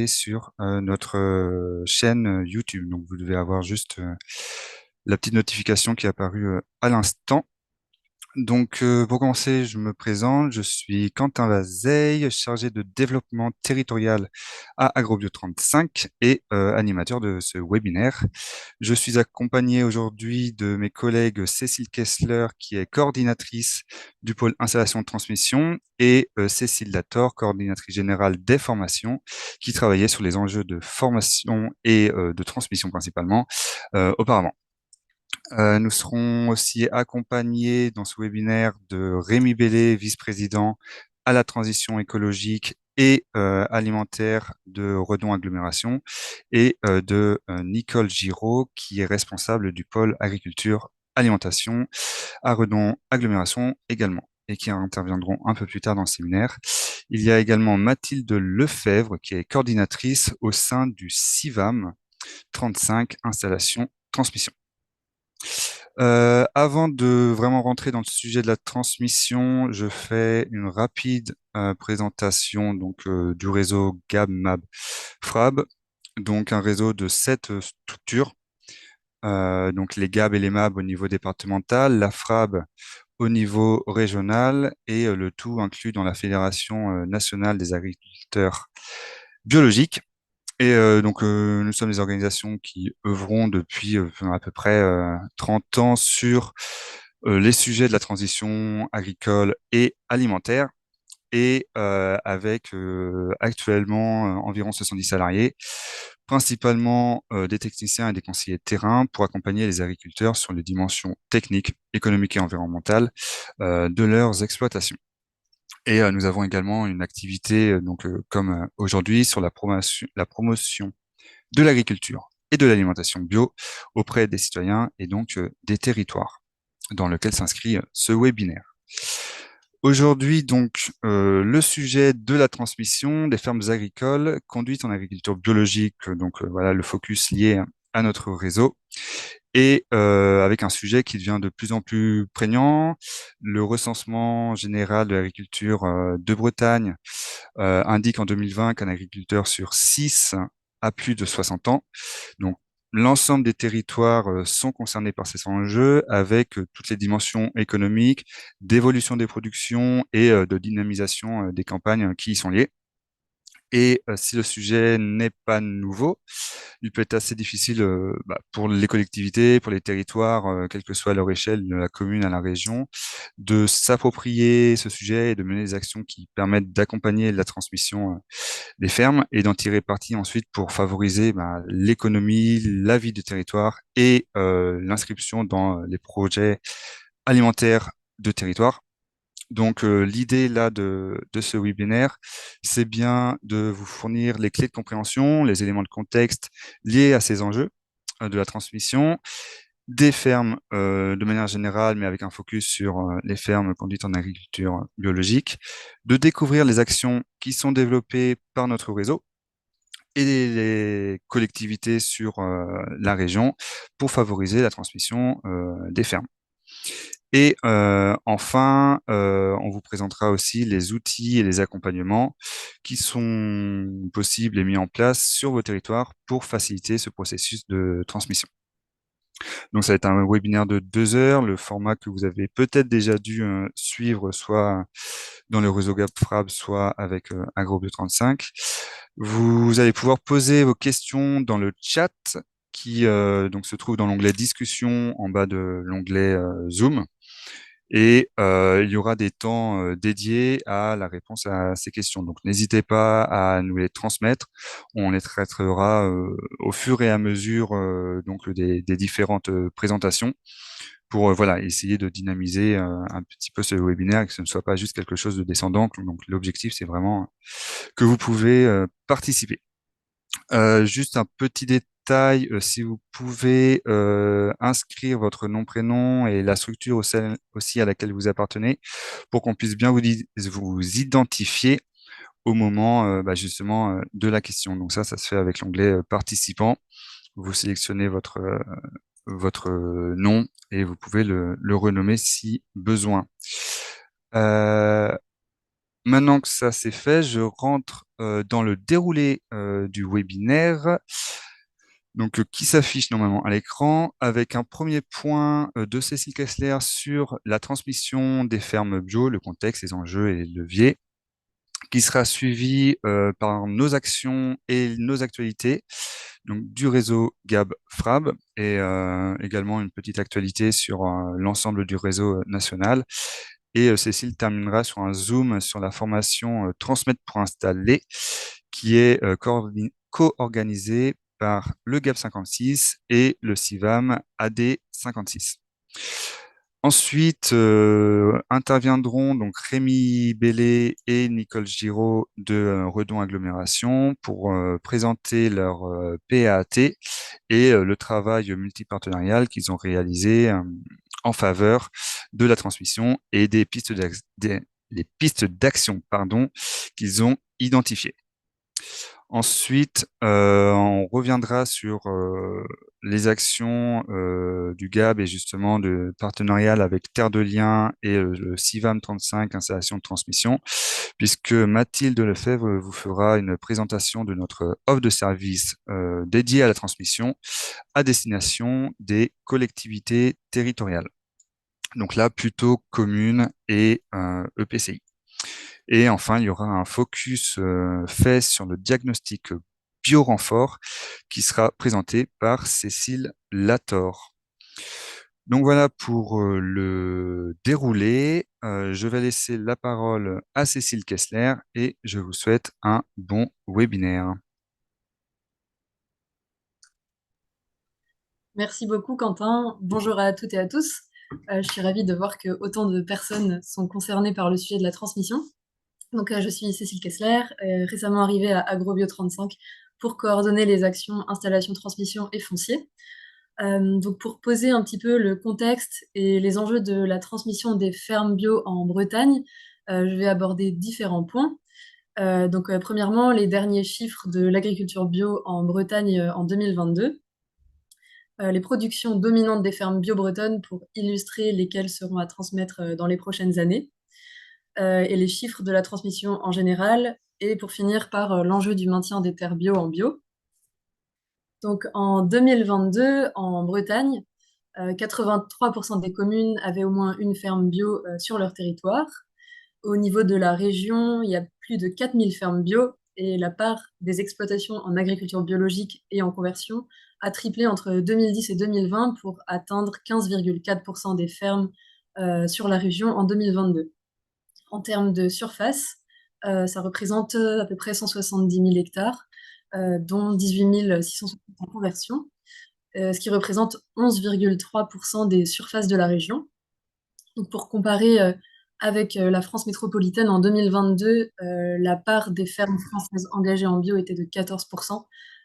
sur notre chaîne YouTube. Donc, vous devez avoir juste la petite notification qui est apparue à l'instant. Donc, pour commencer, je me présente. Je suis Quentin Vazeille, chargé de développement territorial à Agrobio 35 et animateur de ce webinaire. Je suis accompagné aujourd'hui de mes collègues Cécile Kessler, qui est coordinatrice du pôle installation de transmission, et Cécile Lator, coordinatrice générale des formations, qui travaillait sur les enjeux de formation et de transmission principalement auparavant. Nous serons aussi accompagnés dans ce webinaire de Rémi Bellet, vice-président à la transition écologique et alimentaire de Redon Agglomération, et de Nicole Giraud, qui est responsable du pôle agriculture alimentation à Redon Agglomération également, et qui interviendront un peu plus tard dans le séminaire. Il y a également Mathilde Lefebvre, qui est coordinatrice au sein du CIVAM 35 installation transmission. Avant de vraiment rentrer dans le sujet de la transmission, je fais une rapide présentation du réseau GAB MAB FRAB, donc un réseau de 7 structures. Donc les GAB et les MAB au niveau départemental, la FRAB au niveau régional, et le tout inclus dans la Fédération nationale des agriculteurs biologiques. Et nous sommes des organisations qui œuvront depuis à peu près 30 ans sur les sujets de la transition agricole et alimentaire, et avec actuellement environ 70 salariés, principalement des techniciens et des conseillers de terrain pour accompagner les agriculteurs sur les dimensions techniques, économiques et environnementales de leurs exploitations. Et nous avons également une activité, comme aujourd'hui, sur la promotion de l'agriculture et de l'alimentation bio auprès des citoyens et donc des territoires dans lequel s'inscrit ce webinaire. Aujourd'hui, le sujet de la transmission des fermes agricoles conduites en agriculture biologique, voilà le focus lié à notre réseau, et avec un sujet qui devient de plus en plus prégnant. Le recensement général de l'agriculture de Bretagne indique en 2020 qu'un agriculteur sur 6 a plus de 60 ans. Donc, l'ensemble des territoires sont concernés par ces enjeux, avec toutes les dimensions économiques, d'évolution des productions et de dynamisation des campagnes qui y sont liées. Et si le sujet n'est pas nouveau, il peut être assez difficile pour les collectivités, pour les territoires, quelle que soit leur échelle, de la commune à la région, de s'approprier ce sujet et de mener des actions qui permettent d'accompagner la transmission des fermes, et d'en tirer parti ensuite pour favoriser l'économie, la vie du territoire et l'inscription dans les projets alimentaires de territoire. Donc, l'idée là de ce webinaire, c'est bien de vous fournir les clés de compréhension, les éléments de contexte liés à ces enjeux de la transmission des fermes de manière générale, mais avec un focus sur les fermes conduites en agriculture biologique, de découvrir les actions qui sont développées par notre réseau et les collectivités sur la région pour favoriser la transmission des fermes. Et enfin, on vous présentera aussi les outils et les accompagnements qui sont possibles et mis en place sur vos territoires pour faciliter ce processus de transmission. Donc, ça va être un webinaire de 2 heures, le format que vous avez peut-être déjà dû suivre, soit dans le réseau GapFrab, soit avec Agrobio 35. Vous allez pouvoir poser vos questions dans le chat qui se trouve dans l'onglet discussion en bas de l'onglet Zoom. Et il y aura des temps dédiés à la réponse à ces questions. Donc, n'hésitez pas à nous les transmettre. On les traitera au fur et à mesure des différentes présentations pour voilà, essayer de dynamiser un petit peu ce webinaire et que ce ne soit pas juste quelque chose de descendant. Donc, l'objectif, c'est vraiment que vous pouvez participer. Juste un petit détail, si vous pouvez inscrire votre nom, prénom et la structure aussi à laquelle vous appartenez pour qu'on puisse bien vous identifier au moment justement de la question. Donc ça se fait avec l'onglet participant. Vous sélectionnez votre nom et vous pouvez le renommer si besoin. Euh, Maintenant que ça c'est fait, je rentre dans le déroulé du webinaire, donc qui s'affiche normalement à l'écran avec un premier point de Cécile Kessler sur la transmission des fermes bio, le contexte, les enjeux et les leviers, qui sera suivi par nos actions et nos actualités, donc du réseau Gab Frab, et également une petite actualité sur l'ensemble du réseau national. Et Cécile terminera sur un zoom sur la formation Transmettre pour installer, qui est co-organisée par le Gab 56 et le CIVAM AD 56. Ensuite, interviendront donc Rémi Bellet et Nicole Giraud de Redon Agglomération pour présenter leur PAT et le travail multipartenarial qu'ils ont réalisé en faveur de la transmission et des les pistes d'action, pardon, qu'ils ont identifiées. Ensuite, on reviendra sur les actions du GAB et justement de partenariat avec Terre de Liens et le CIVAM 35, installation de transmission, puisque Mathilde Lefebvre vous fera une présentation de notre offre de service dédiée à la transmission à destination des collectivités territoriales. Donc là, plutôt communes et EPCI. Et enfin, il y aura un focus fait sur le diagnostic bio-renfort qui sera présenté par Cécile Lator. Donc voilà pour le déroulé. Je vais laisser la parole à Cécile Kessler et je vous souhaite un bon webinaire. Merci beaucoup, Quentin. Bonjour à toutes et à tous. Je suis ravie de voir que autant de personnes sont concernées par le sujet de la transmission. Donc, je suis Cécile Kessler, récemment arrivée à Agrobio 35 pour coordonner les actions installation, transmission et foncier. Donc, pour poser un petit peu le contexte et les enjeux de la transmission des fermes bio en Bretagne, je vais aborder différents points. Premièrement, les derniers chiffres de l'agriculture bio en Bretagne en 2022. Les productions dominantes des fermes bio-bretonnes pour illustrer lesquelles seront à transmettre dans les prochaines années, et les chiffres de la transmission en général, et pour finir par l'enjeu du maintien des terres bio en bio. Donc en 2022, en Bretagne, 83% des communes avaient au moins une ferme bio sur leur territoire. Au niveau de la région, il y a plus de 4000 fermes bio et la part des exploitations en agriculture biologique et en conversion a triplé entre 2010 et 2020 pour atteindre 15,4% des fermes sur la région en 2022. En termes de surface, ça représente à peu près 170 000 hectares, dont 18 660 en conversion, ce qui représente 11,3% des surfaces de la région. Donc pour comparer avec la France métropolitaine, en 2022, la part des fermes françaises engagées en bio était de 14%,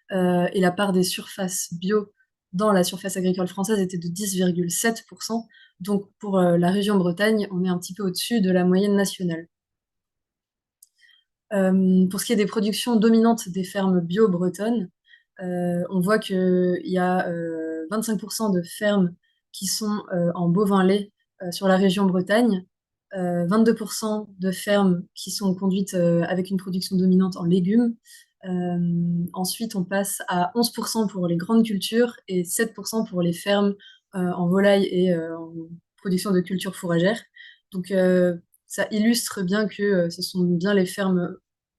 et la part des surfaces bio dans la surface agricole française était de 10,7%. Donc pour la région Bretagne, on est un petit peu au-dessus de la moyenne nationale. Pour ce qui est des productions dominantes des fermes bio bretonnes, on voit qu'il y a 25% de fermes qui sont en bovin lait sur la région Bretagne, 22% de fermes qui sont conduites avec une production dominante en légumes. Ensuite, on passe à 11% pour les grandes cultures et 7% pour les fermes en volaille et en production de cultures fourragères. Donc, ça illustre bien que ce sont bien les fermes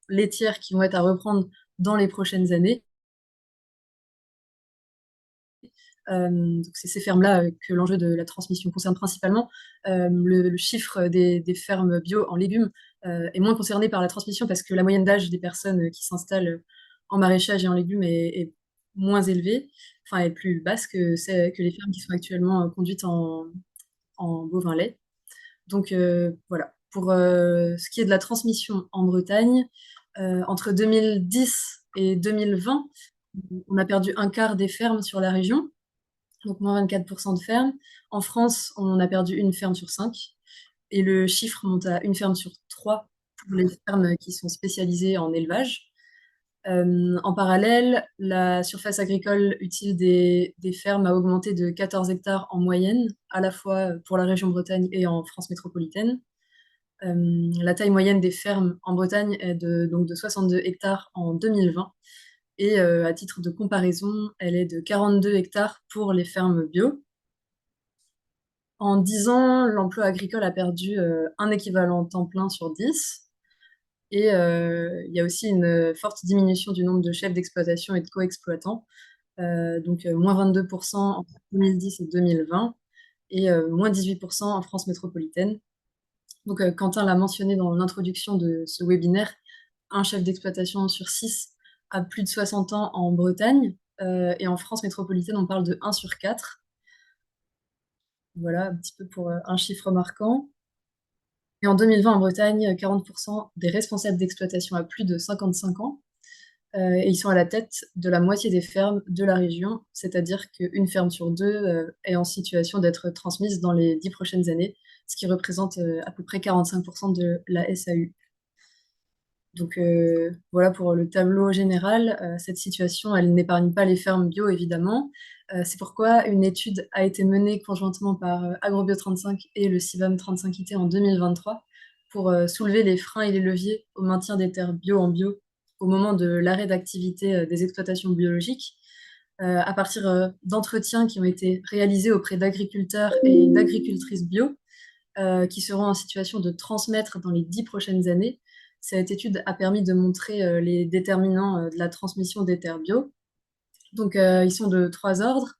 laitières qui vont être à reprendre dans les prochaines années. Donc c'est ces fermes-là que l'enjeu de la transmission concerne principalement. Le chiffre des fermes bio en légumes est moins concerné par la transmission parce que la moyenne d'âge des personnes qui s'installent en maraîchage et en légumes est moins élevée, enfin est plus basse que les fermes qui sont actuellement conduites en bovin lait. Donc voilà. Pour ce qui est de la transmission en Bretagne, entre 2010 et 2020, on a perdu un quart des fermes sur la région, donc moins 24% de fermes. En France, on a perdu une ferme sur 5, et le chiffre monte à une ferme sur 3 pour les fermes qui sont spécialisées en élevage. En parallèle, la surface agricole utile des fermes a augmenté de 14 hectares en moyenne, à la fois pour la région Bretagne et en France métropolitaine. La taille moyenne des fermes en Bretagne est donc de 62 hectares en 2020. Et à titre de comparaison, elle est de 42 hectares pour les fermes bio. En 10 ans, l'emploi agricole a perdu un équivalent temps plein sur 10. Et il y a aussi une forte diminution du nombre de chefs d'exploitation et de co-exploitants. Donc moins 22% entre 2010 et 2020 et moins 18% en France métropolitaine. Donc Quentin l'a mentionné dans l'introduction de ce webinaire, un chef d'exploitation sur 6 a plus de 60 ans en Bretagne, et en France métropolitaine, on parle de 1 sur 4. Voilà, un petit peu pour un chiffre marquant. Et en 2020, en Bretagne, 40% des responsables d'exploitation à plus de 55 ans, et ils sont à la tête de la moitié des fermes de la région, c'est-à-dire qu'une ferme sur deux est en situation d'être transmise dans les 10 prochaines années, ce qui représente à peu près 45% de la SAU. Donc voilà pour le tableau général. Cette situation, elle n'épargne pas les fermes bio, évidemment. C'est pourquoi une étude a été menée conjointement par Agrobio 35 et le CIVAM 35IT en 2023 pour soulever les freins et les leviers au maintien des terres bio en bio au moment de l'arrêt d'activité des exploitations biologiques, à partir d'entretiens qui ont été réalisés auprès d'agriculteurs et d'agricultrices bio, qui seront en situation de transmettre dans les 10 prochaines années. Cette étude a permis de montrer les déterminants de la transmission des terres bio. Donc, ils sont de 3 ordres.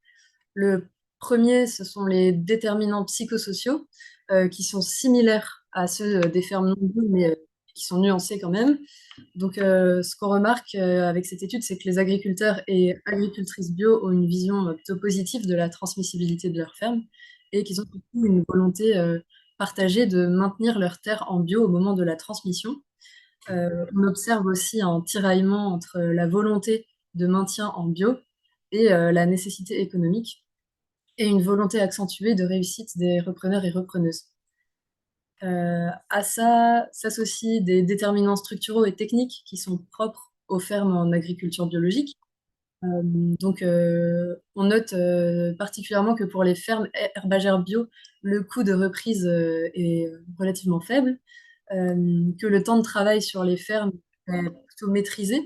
Le premier, ce sont les déterminants psychosociaux, qui sont similaires à ceux des fermes non bio, mais qui sont nuancés quand même. Donc, ce qu'on remarque avec cette étude, c'est que les agriculteurs et agricultrices bio ont une vision plutôt positive de la transmissibilité de leur ferme et qu'ils ont surtout une volonté partagée de maintenir leurs terres en bio au moment de la transmission. On observe aussi un tiraillement entre la volonté de maintien en bio et la nécessité économique, et une volonté accentuée de réussite des repreneurs et repreneuses. À ça s'associent des déterminants structuraux et techniques qui sont propres aux fermes en agriculture biologique. Donc, on note particulièrement que pour les fermes herbagères bio, le coût de reprise est relativement faible, que le temps de travail sur les fermes est plutôt maîtrisé,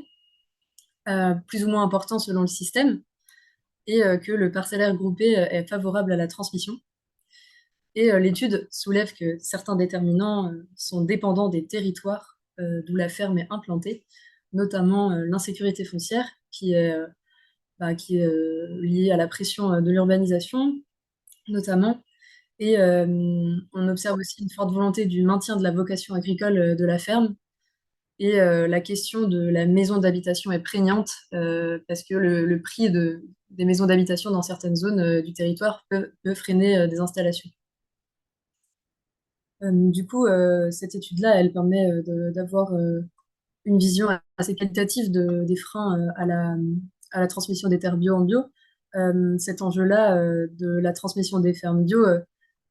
plus ou moins important selon le système, et que le parcellaire groupé est favorable à la transmission. Et l'étude soulève que certains déterminants sont dépendants des territoires d'où la ferme est implantée, notamment l'insécurité foncière, qui est liée à la pression de l'urbanisation, notamment. Et on observe aussi une forte volonté du maintien de la vocation agricole de la ferme. Et la question de la maison d'habitation est prégnante, parce que le prix des maisons d'habitation dans certaines zones du territoire peut freiner des installations. Du coup, cette étude-là, elle permet d'avoir une vision assez qualitative des freins à la transmission des terres bio en bio. Cet enjeu-là de la transmission des fermes bio,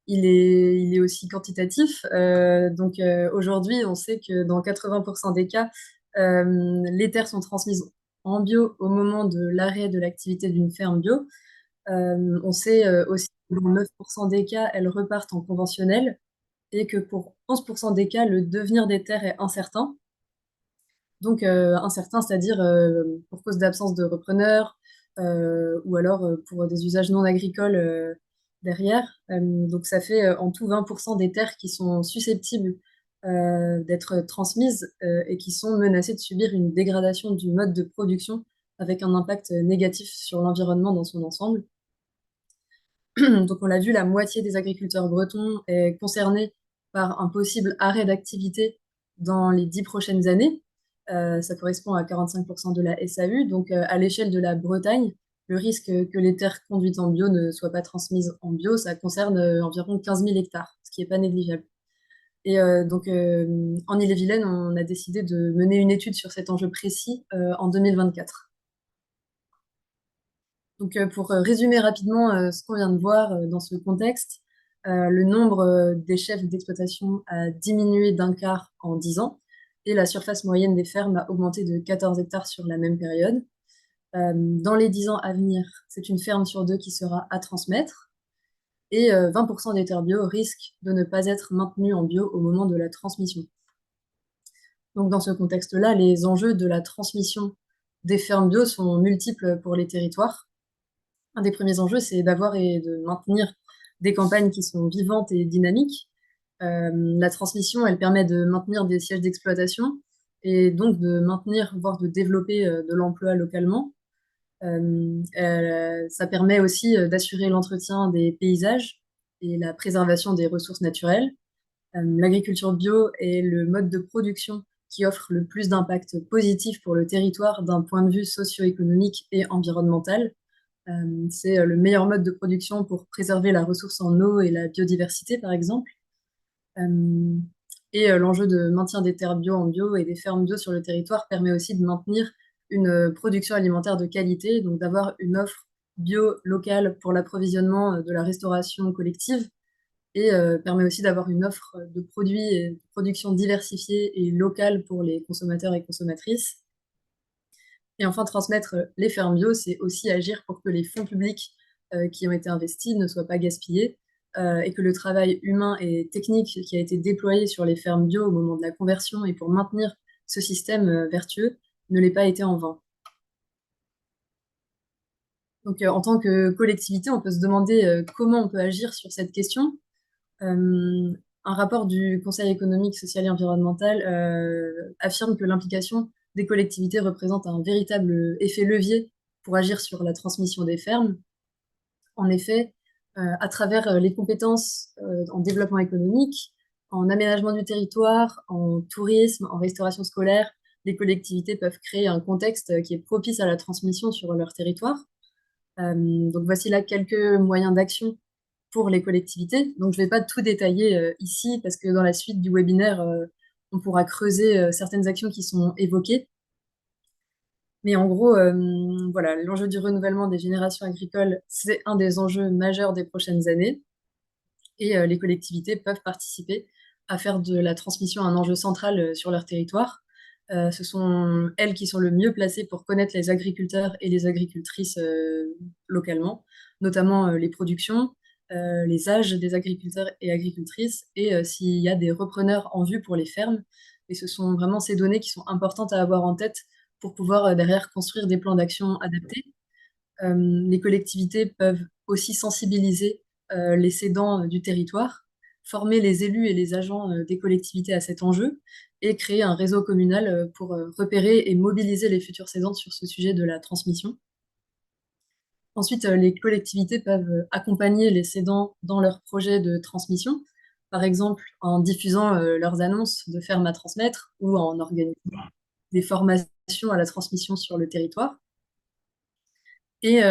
il est aussi quantitatif. Donc aujourd'hui, on sait que dans 80% des cas, les terres sont transmises en bio au moment de l'arrêt de l'activité d'une ferme bio. On sait aussi que dans 9% des cas, elles repartent en conventionnel et que pour 11% des cas, le devenir des terres est incertain. Donc incertain, c'est-à-dire pour cause d'absence de repreneurs, ou alors pour des usages non agricoles derrière. Donc ça fait en tout 20% des terres qui sont susceptibles d'être transmises et qui sont menacées de subir une dégradation du mode de production avec un impact négatif sur l'environnement dans son ensemble. Donc on l'a vu, la moitié des agriculteurs bretons est concernée par un possible arrêt d'activité dans les 10 prochaines années. Ça correspond à 45% de la SAU. Donc à l'échelle de la Bretagne, le risque que les terres conduites en bio ne soient pas transmises en bio, ça concerne environ 15 000 hectares, ce qui n'est pas négligeable. Et donc en Ille-et-Vilaine, on a décidé de mener une étude sur cet enjeu précis en 2024. Donc, pour résumer rapidement ce qu'on vient de voir dans ce contexte, le nombre des chefs d'exploitation a diminué d'un quart en 10 ans et la surface moyenne des fermes a augmenté de 14 hectares sur la même période. Dans les 10 ans à venir, c'est une ferme sur deux qui sera à transmettre. et 20% des terres bio risquent de ne pas être maintenus en bio au moment de la transmission. Donc dans ce contexte-là, les enjeux de la transmission des fermes bio sont multiples pour les territoires. Un des premiers enjeux, c'est d'avoir et de maintenir des campagnes qui sont vivantes et dynamiques. La transmission, elle permet de maintenir des sièges d'exploitation et donc de maintenir, voire de développer de l'emploi localement. Ça permet aussi d'assurer l'entretien des paysages et la préservation des ressources naturelles. L'agriculture bio est le mode de production qui offre le plus d'impact positif pour le territoire d'un point de vue socio-économique et environnemental. C'est le meilleur mode de production pour préserver la ressource en eau et la biodiversité, par exemple. Euh, L'enjeu de maintien des terres bio en bio et des fermes bio sur le territoire permet aussi de maintenir une production alimentaire de qualité, donc d'avoir une offre bio locale pour l'approvisionnement de la restauration collective et permet aussi d'avoir une offre de produits et de production diversifiée et locale pour les consommateurs et consommatrices. Et enfin, transmettre les fermes bio, c'est aussi agir pour que les fonds publics qui ont été investis ne soient pas gaspillés et que le travail humain et technique qui a été déployé sur les fermes bio au moment de la conversion et pour maintenir ce système vertueux ne l'ait pas été en vain. Donc, en tant que collectivité, on peut se demander comment on peut agir sur cette question. Un rapport du Conseil économique, social et environnemental affirme que l'implication des collectivités représente un véritable effet levier pour agir sur la transmission des fermes. En effet, à travers les compétences en développement économique, en aménagement du territoire, en tourisme, en restauration scolaire, les collectivités peuvent créer un contexte qui est propice à la transmission sur leur territoire. Donc voici là quelques moyens d'action pour les collectivités. Donc, je ne vais pas tout détailler ici parce que dans la suite du webinaire, on pourra creuser certaines actions qui sont évoquées. Mais en gros, voilà, l'enjeu du renouvellement des générations agricoles, c'est un des enjeux majeurs des prochaines années. Et les collectivités peuvent participer à faire de la transmission un enjeu central sur leur territoire. Ce sont elles qui sont le mieux placées pour connaître les agriculteurs et les agricultrices localement, notamment les productions, les âges des agriculteurs et agricultrices, et s'il y a des repreneurs en vue pour les fermes. Et ce sont vraiment ces données qui sont importantes à avoir en tête pour pouvoir derrière construire des plans d'action adaptés. Les collectivités peuvent aussi sensibiliser les cédants du territoire, former les élus et les agents des collectivités à cet enjeu et créer un réseau communal pour repérer et mobiliser les futurs cédants sur ce sujet de la transmission. Ensuite, les collectivités peuvent accompagner les cédants dans leurs projets de transmission, par exemple en diffusant leurs annonces de fermes à transmettre ou en organisant des formations à la transmission sur le territoire. Et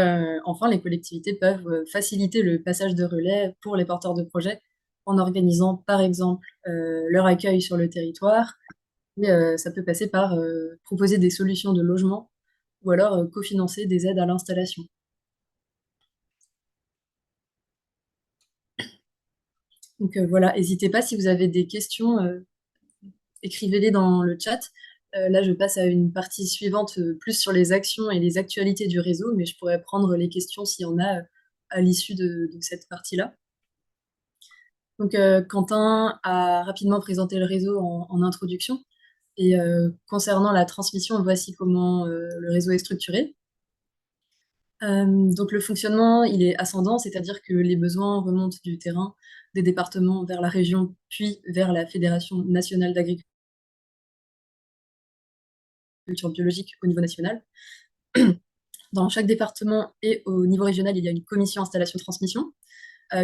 enfin, les collectivités peuvent faciliter le passage de relais pour les porteurs de projets en organisant, par exemple, leur accueil sur le territoire. Et ça peut passer par proposer des solutions de logement ou alors cofinancer des aides à l'installation. Donc voilà, n'hésitez pas si vous avez des questions, écrivez-les dans le chat. Là, je passe à une partie suivante, plus sur les actions et les actualités du réseau, mais je pourrais prendre les questions s'il y en a à l'issue de cette partie-là. Donc, Quentin a rapidement présenté le réseau en introduction. Et concernant la transmission, voici comment le réseau est structuré. Donc, le fonctionnement, il est ascendant, c'est-à-dire que les besoins remontent du terrain, des départements vers la région, puis vers la Fédération nationale d'agriculture biologique au niveau national. Dans chaque département et au niveau régional, il y a une commission installation-transmission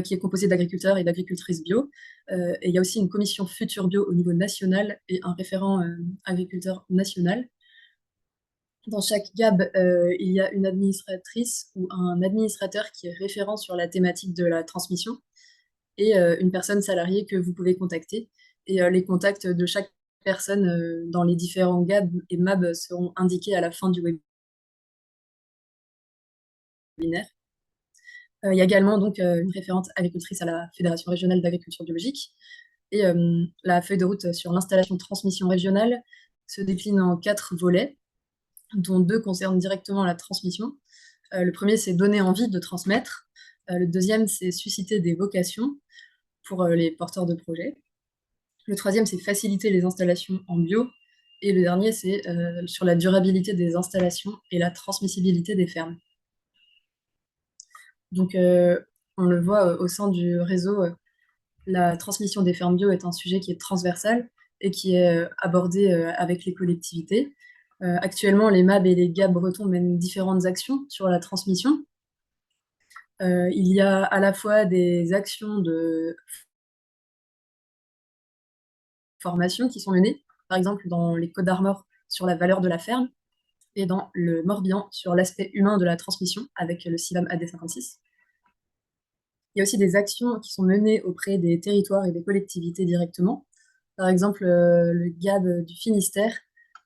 qui est composée d'agriculteurs et d'agricultrices bio. Et il y a aussi une commission future bio au niveau national et un référent agriculteur national. Dans chaque GAB, il y a une administratrice ou un administrateur qui est référent sur la thématique de la transmission et une personne salariée que vous pouvez contacter. Et les contacts de chaque personne dans les différents GAB et MAB seront indiqués à la fin du webinaire. Il y a également donc une référente agricultrice à la Fédération régionale d'agriculture biologique. Et la feuille de route sur l'installation de transmission régionale se décline en 4 volets, dont 2 concernent directement la transmission. Le premier, c'est donner envie de transmettre. Le deuxième, c'est susciter des vocations pour les porteurs de projets. Le troisième, c'est faciliter les installations en bio. Et le dernier, c'est sur la durabilité des installations et la transmissibilité des fermes. Donc, on le voit au sein du réseau, la transmission des fermes bio est un sujet qui est transversal et qui est abordé avec les collectivités. Actuellement, les MAB et les GAB bretons mènent différentes actions sur la transmission. Il y a à la fois des actions de formation qui sont menées, par exemple dans les Côtes d'Armor sur la valeur de la ferme et dans le Morbihan sur l'aspect humain de la transmission avec le CIVAM AD56. Il y a aussi des actions qui sont menées auprès des territoires et des collectivités directement. Par exemple, le GAB du Finistère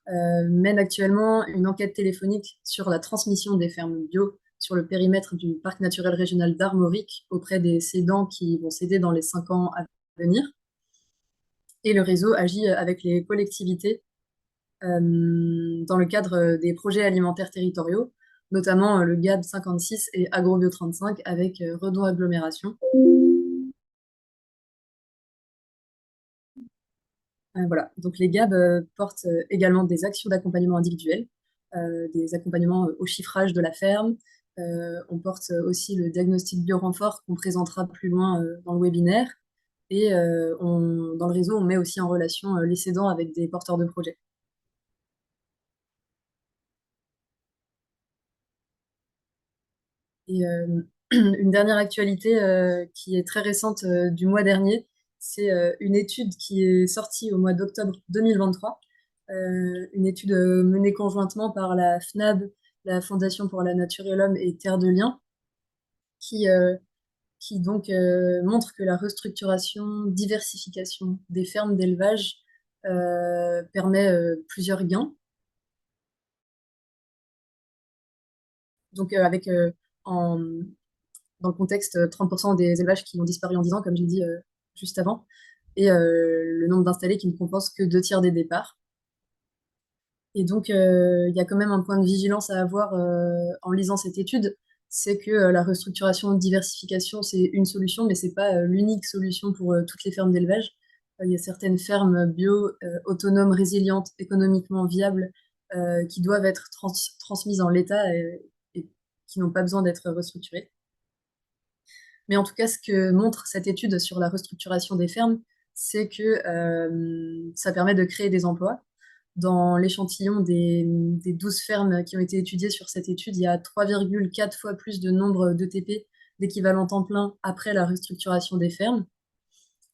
mène actuellement une enquête téléphonique sur la transmission des fermes bio sur le périmètre du parc naturel régional d'Armorique auprès des cédants qui vont céder dans les 5 ans à venir. Et le réseau agit avec les collectivités dans le cadre des projets alimentaires territoriaux, notamment le GAB 56 et AgroBio 35 avec Redon Agglomération. Voilà. Donc les GAB portent également des actions d'accompagnement individuel, des accompagnements au chiffrage de la ferme. On porte aussi le diagnostic bio-renfort qu'on présentera plus loin dans le webinaire. Et dans le réseau, on met aussi en relation les cédants avec des porteurs de projets. Et une dernière actualité qui est très récente du mois dernier, c'est une étude qui est sortie au mois d'octobre 2023, une étude menée conjointement par la FNAB, la Fondation pour la Nature et l'Homme et Terre de Liens, qui, euh, qui donc montre que la restructuration, diversification des fermes d'élevage permet plusieurs gains. Donc avec en, dans le contexte 30% des élevages qui ont disparu en 10 ans, comme j'ai dit juste avant, et le nombre d'installés qui ne compense que 2 tiers des départs. Et donc, il y a quand même un point de vigilance à avoir en lisant cette étude, c'est que la restructuration, diversification, c'est une solution, mais c'est pas l'unique solution pour toutes les fermes d'élevage. Il y a certaines fermes bio, autonomes, résilientes, économiquement viables, qui doivent être transmises en l'état et qui n'ont pas besoin d'être restructurées. Mais en tout cas, ce que montre cette étude sur la restructuration des fermes, c'est que ça permet de créer des emplois. Dans l'échantillon des 12 fermes qui ont été étudiées sur cette étude, il y a 3,4 fois plus de nombre d'ETP, d'équivalent temps plein, après la restructuration des fermes.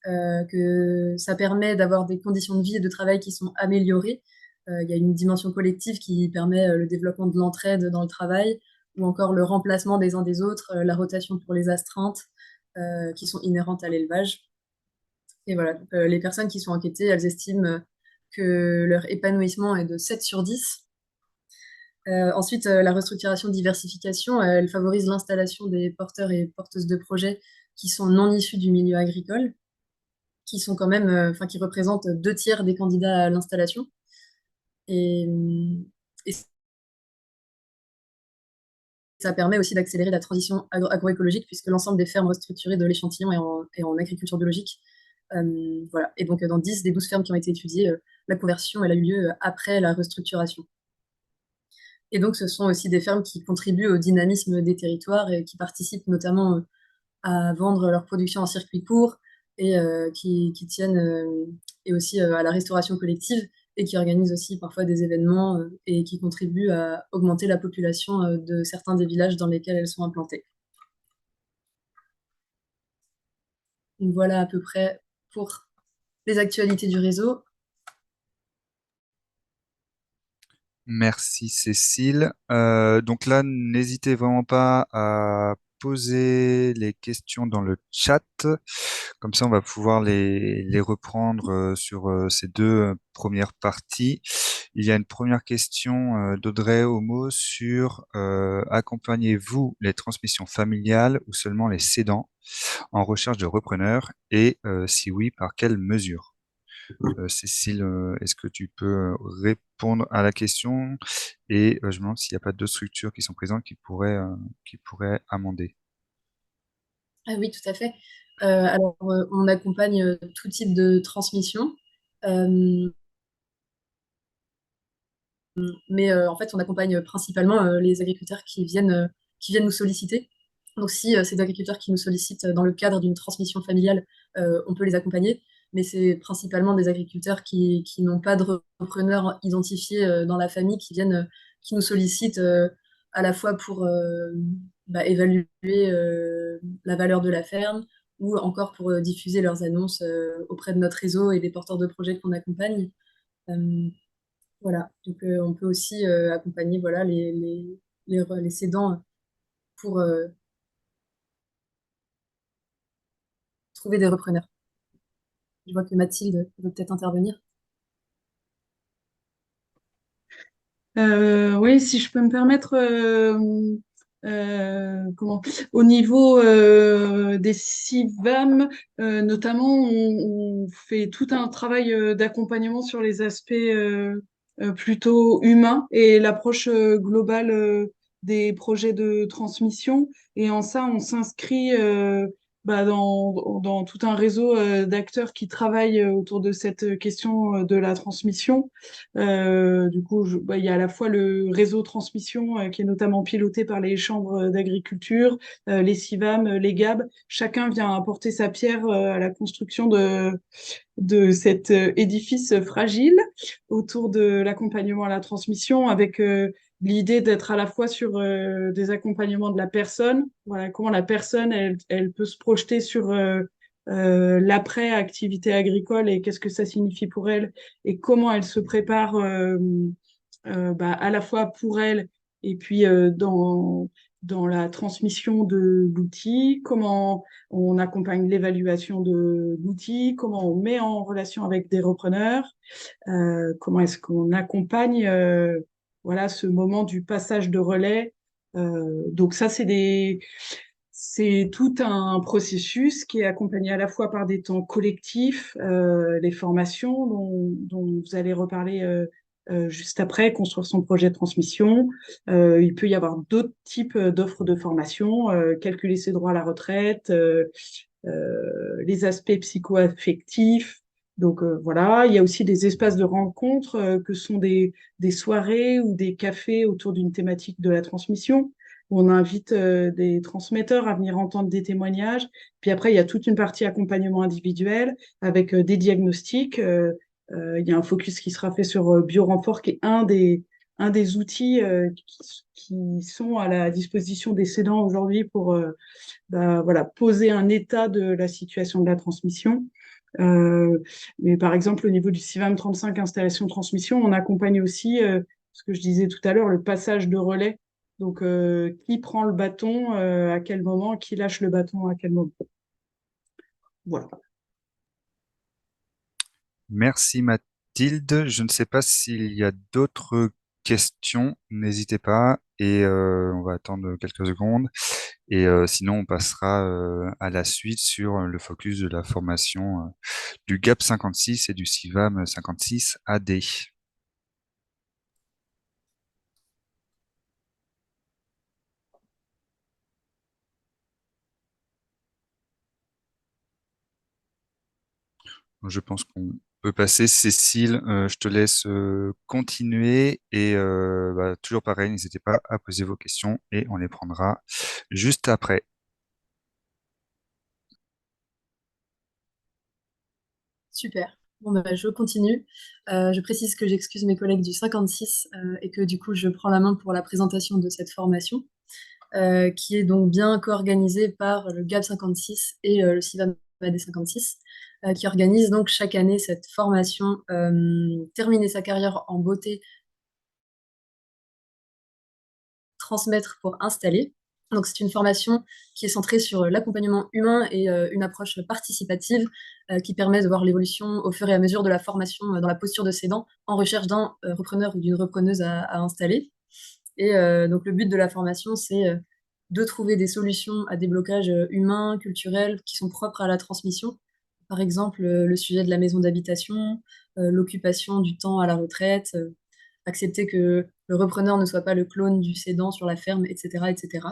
Que ça permet d'avoir des conditions de vie et de travail qui sont améliorées. Il y a une dimension collective qui permet le développement de l'entraide dans le travail, ou encore le remplacement des uns des autres, la rotation pour les astreintes qui sont inhérentes à l'élevage. Et voilà, donc, les personnes qui sont enquêtées, elles estiment que leur épanouissement est de 7 sur 10. Ensuite, la restructuration diversification, elle favorise l'installation des porteurs et porteuses de projets qui sont non issus du milieu agricole, qui sont quand même, enfin, qui représentent 2 tiers des candidats à l'installation. Et, et ça permet aussi d'accélérer la transition agroécologique, puisque l'ensemble des fermes restructurées de l'échantillon est en agriculture biologique. Voilà. Et donc, dans 10 des 12 fermes qui ont été étudiées, la conversion elle a eu lieu après la restructuration. Et donc, ce sont aussi des fermes qui contribuent au dynamisme des territoires et qui participent notamment à vendre leur production en circuit court et qui tiennent et aussi à la restauration collective et qui organisent aussi parfois des événements et qui contribuent à augmenter la population de certains des villages dans lesquels elles sont implantées. Donc voilà à peu près pour les actualités du réseau. Merci Cécile. Donc là, n'hésitez vraiment pas à poser les questions dans le chat. Comme ça, on va pouvoir les reprendre sur ces deux premières parties. Il y a une première question d'Audrey Homo sur accompagnez-vous les transmissions familiales ou seulement les cédants en recherche de repreneurs et si oui, par quelle mesure? Cécile, est-ce que tu peux répondre à la question? Et je me demande s'il n'y a pas d'autres structures qui sont présentes qui pourraient amender. Ah oui, tout à fait. Alors, on accompagne tout type de transmission, euh, mais en fait, on accompagne principalement les agriculteurs qui viennent nous solliciter. Donc, si c'est des agriculteurs qui nous sollicitent dans le cadre d'une transmission familiale, on peut les accompagner, mais c'est principalement des agriculteurs qui n'ont pas de repreneur identifié dans la famille, qui nous sollicitent à la fois pour évaluer la valeur de la ferme, ou encore pour diffuser leurs annonces auprès de notre réseau et des porteurs de projets qu'on accompagne. Euh, voilà, donc on peut aussi accompagner voilà, les cédants pour trouver des repreneurs. Je vois que Mathilde veut peut-être intervenir. Oui, si je peux me permettre, au niveau des CIVAM, notamment, on fait tout un travail d'accompagnement sur les aspects plutôt humains et l'approche globale des projets de transmission. Et en ça, on s'inscrit dans tout un réseau d'acteurs qui travaillent autour de cette question de la transmission. Du coup, il y a à la fois le réseau transmission qui est notamment piloté par les chambres d'agriculture, les CIVAM, les GAB. Chacun vient apporter sa pierre à la construction de cet édifice fragile autour de l'accompagnement à la transmission avec l'idée d'être à la fois sur des accompagnements de la personne, voilà, comment la personne, elle peut se projeter sur l'après-activité agricole et qu'est-ce que ça signifie pour elle et comment elle se prépare à la fois pour elle et puis dans la transmission de l'outil, comment on accompagne l'évaluation de l'outil, comment on met en relation avec des repreneurs, comment est-ce qu'on accompagne voilà, ce moment du passage de relais. Donc ça, c'est tout un processus qui est accompagné à la fois par des temps collectifs, les formations dont vous allez reparler juste après, construire son projet de transmission. Il peut y avoir d'autres types d'offres de formation, calculer ses droits à la retraite, les aspects psycho-affectifs. Donc voilà, il y a aussi des espaces de rencontre que sont des soirées ou des cafés autour d'une thématique de la transmission. On invite des transmetteurs à venir entendre des témoignages. Puis après, il y a toute une partie accompagnement individuel avec des diagnostics. Il y a un focus qui sera fait sur BioRenfort, qui est un des outils qui sont à la disposition des cédants aujourd'hui pour voilà, poser un état de la situation de la transmission. Mais par exemple, au niveau du CIVAM 35 installation transmission, on accompagne aussi, ce que je disais tout à l'heure, le passage de relais. Donc, qui prend le bâton à quel moment, qui lâche le bâton à quel moment. Voilà. Merci Mathilde. Je ne sais pas s'il y a d'autres questions. N'hésitez pas et on va attendre quelques secondes. Et sinon, on passera à la suite sur le focus de la formation du GAP 56 et du CIVAM 56 AD. Je pense qu'on peut passer. Cécile, je te laisse continuer et toujours pareil, n'hésitez pas à poser vos questions et on les prendra juste après. Super. Bon, bah, je continue. Je précise que j'excuse mes collègues du 56 et que du coup, je prends la main pour la présentation de cette formation, qui est donc bien co-organisée par le GAB 56 et le CIVAM AD 56, qui organisent donc chaque année cette formation Terminer sa carrière en beauté, transmettre pour installer. Donc, c'est une formation qui est centrée sur l'accompagnement humain et une approche participative qui permet de voir l'évolution au fur et à mesure de la formation dans la posture de cédant en recherche d'un repreneur ou d'une repreneuse à installer. Et donc, le but de la formation, c'est de trouver des solutions à des blocages humains, culturels, qui sont propres à la transmission. Par exemple, le sujet de la maison d'habitation, l'occupation du temps à la retraite, accepter que le repreneur ne soit pas le clone du cédant sur la ferme, etc., etc.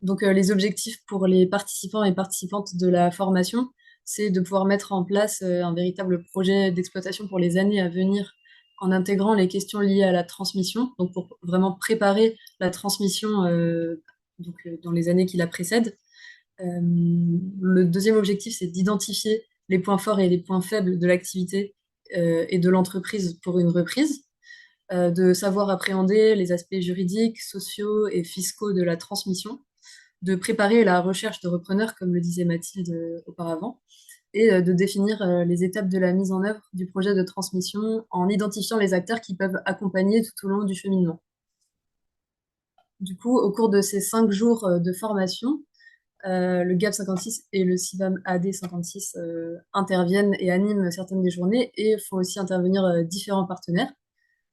Donc, les objectifs pour les participants et participantes de la formation, c'est de pouvoir mettre en place un véritable projet d'exploitation pour les années à venir en intégrant les questions liées à la transmission, donc pour vraiment préparer la transmission dans les années qui la précèdent. Le deuxième objectif, c'est d'identifier les points forts et les points faibles de l'activité et de l'entreprise pour une reprise, de savoir appréhender les aspects juridiques, sociaux et fiscaux de la transmission, de préparer la recherche de repreneurs, comme le disait Mathilde auparavant, et de définir les étapes de la mise en œuvre du projet de transmission en identifiant les acteurs qui peuvent accompagner tout au long du cheminement. Du coup, au cours de ces 5 jours de formation, le GAP 56 et le CIVAM AD 56 interviennent et animent certaines des journées et font aussi intervenir différents partenaires.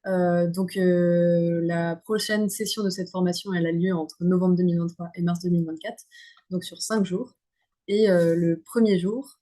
La prochaine session de cette formation, elle a lieu entre novembre 2023 et mars 2024, donc sur 5 jours. Et le premier jour,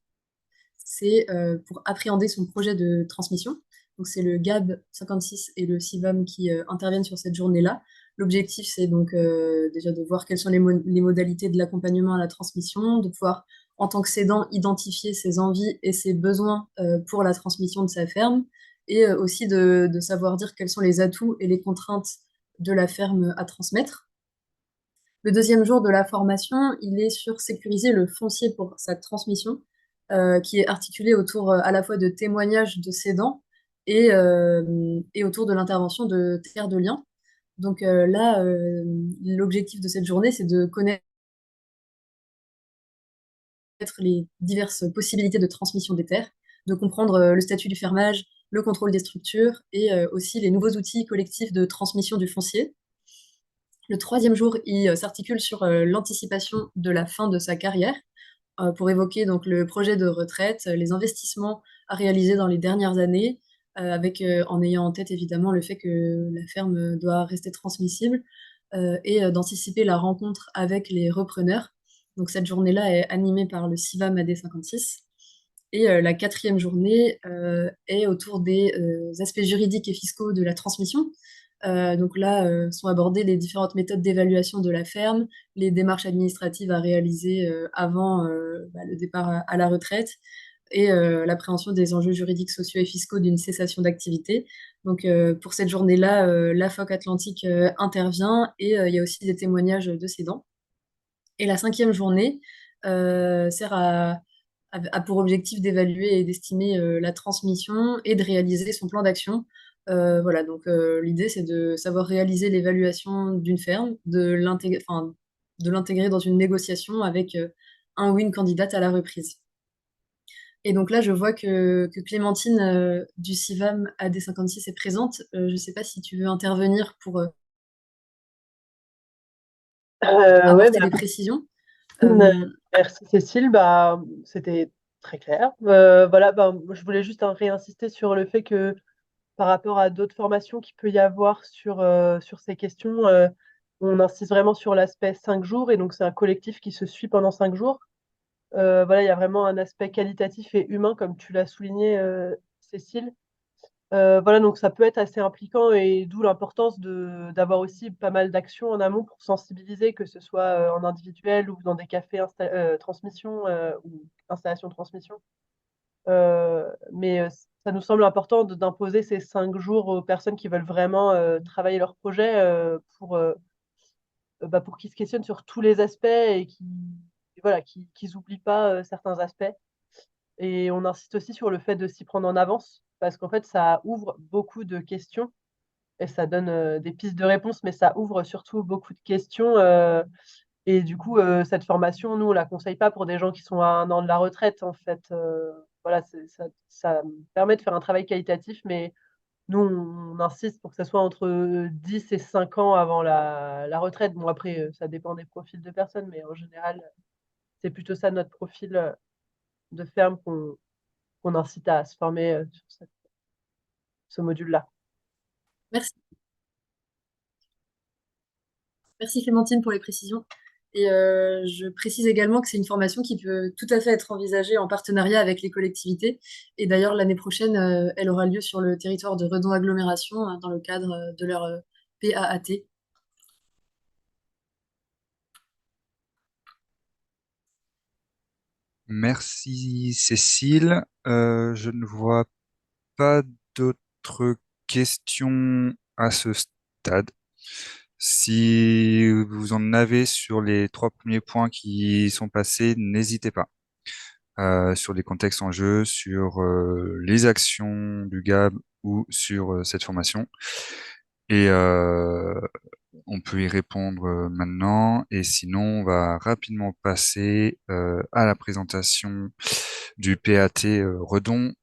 c'est pour appréhender son projet de transmission. Donc c'est le GAB 56 et le CIVAM qui interviennent sur cette journée-là. L'objectif, c'est donc déjà de voir quelles sont les modalités de l'accompagnement à la transmission, de pouvoir, en tant que cédant, identifier ses envies et ses besoins pour la transmission de sa ferme, et aussi de savoir dire quels sont les atouts et les contraintes de la ferme à transmettre. Le deuxième jour de la formation, il est sur sécuriser le foncier pour sa transmission, qui est articulé autour à la fois de témoignages de cédants et autour de l'intervention de terres de liens. Donc là, l'objectif de cette journée, c'est de connaître les diverses possibilités de transmission des terres, de comprendre le statut du fermage, le contrôle des structures et aussi les nouveaux outils collectifs de transmission du foncier. Le troisième jour, il s'articule sur l'anticipation de la fin de sa carrière pour évoquer donc le projet de retraite, les investissements à réaliser dans les dernières années, en ayant en tête évidemment le fait que la ferme doit rester transmissible et d'anticiper la rencontre avec les repreneurs. Donc cette journée-là est animée par le CIVAM AD56. Et la quatrième journée est autour des aspects juridiques et fiscaux de la transmission. Donc là, sont abordées les différentes méthodes d'évaluation de la ferme, les démarches administratives à réaliser avant le départ à la retraite et l'appréhension des enjeux juridiques, sociaux et fiscaux d'une cessation d'activité. Donc pour cette journée-là, la FOC Atlantique intervient et il y a aussi des témoignages de cédants. Et la cinquième journée sert a pour objectif d'évaluer et d'estimer la transmission et de réaliser son plan d'action. Voilà, donc l'idée, c'est de savoir réaliser l'évaluation d'une ferme, de l'intégrer dans une négociation avec un ou une candidate à la reprise. Et donc là, je vois que Clémentine du CIVAM AD56 est présente. Je ne sais pas si tu veux intervenir pour Ouais, apporter des précisions. merci Cécile, bah, c'était très clair. Voilà, bah, moi, je voulais juste réinsister sur le fait que par rapport à d'autres formations qu'il peut y avoir sur ces questions, on insiste vraiment sur l'aspect 5 jours, et donc c'est un collectif qui se suit pendant 5 jours. Voilà, il y a vraiment un aspect qualitatif et humain, comme tu l'as souligné, Cécile. Voilà, donc ça peut être assez impliquant, et d'où l'importance d'avoir aussi pas mal d'actions en amont pour sensibiliser, que ce soit en individuel ou dans des cafés transmission ou installation transmission. Mais ça nous semble important d'imposer ces 5 jours aux personnes qui veulent vraiment travailler leur projet pour qu'ils se questionnent sur tous les aspects et voilà, qu'ils n'oublient pas certains aspects. Et on insiste aussi sur le fait de s'y prendre en avance, parce qu'en fait, ça ouvre beaucoup de questions et ça donne des pistes de réponse, mais ça ouvre surtout beaucoup de questions. Et du coup, cette formation, nous, on la conseille pas pour des gens qui sont à 1 an de la retraite, en fait. Voilà, ça permet de faire un travail qualitatif, mais nous, on insiste pour que ça soit entre 10 et 5 ans avant la retraite. Bon, après, ça dépend des profils de personnes, mais en général, c'est plutôt ça notre profil de ferme qu'on incite à se former sur ce module-là. Merci. Merci Clémentine pour les précisions. Et je précise également que c'est une formation qui peut tout à fait être envisagée en partenariat avec les collectivités. Et d'ailleurs, l'année prochaine, elle aura lieu sur le territoire de Redon Agglomération dans le cadre de leur PAAT. Merci Cécile. Je ne vois pas d'autres questions à ce stade. Si vous en avez sur les trois premiers points qui sont passés, n'hésitez pas. Sur les contextes en jeu, sur les actions du GAB ou sur cette formation. Et on peut y répondre maintenant. Et sinon, on va rapidement passer à la présentation du PAT Redon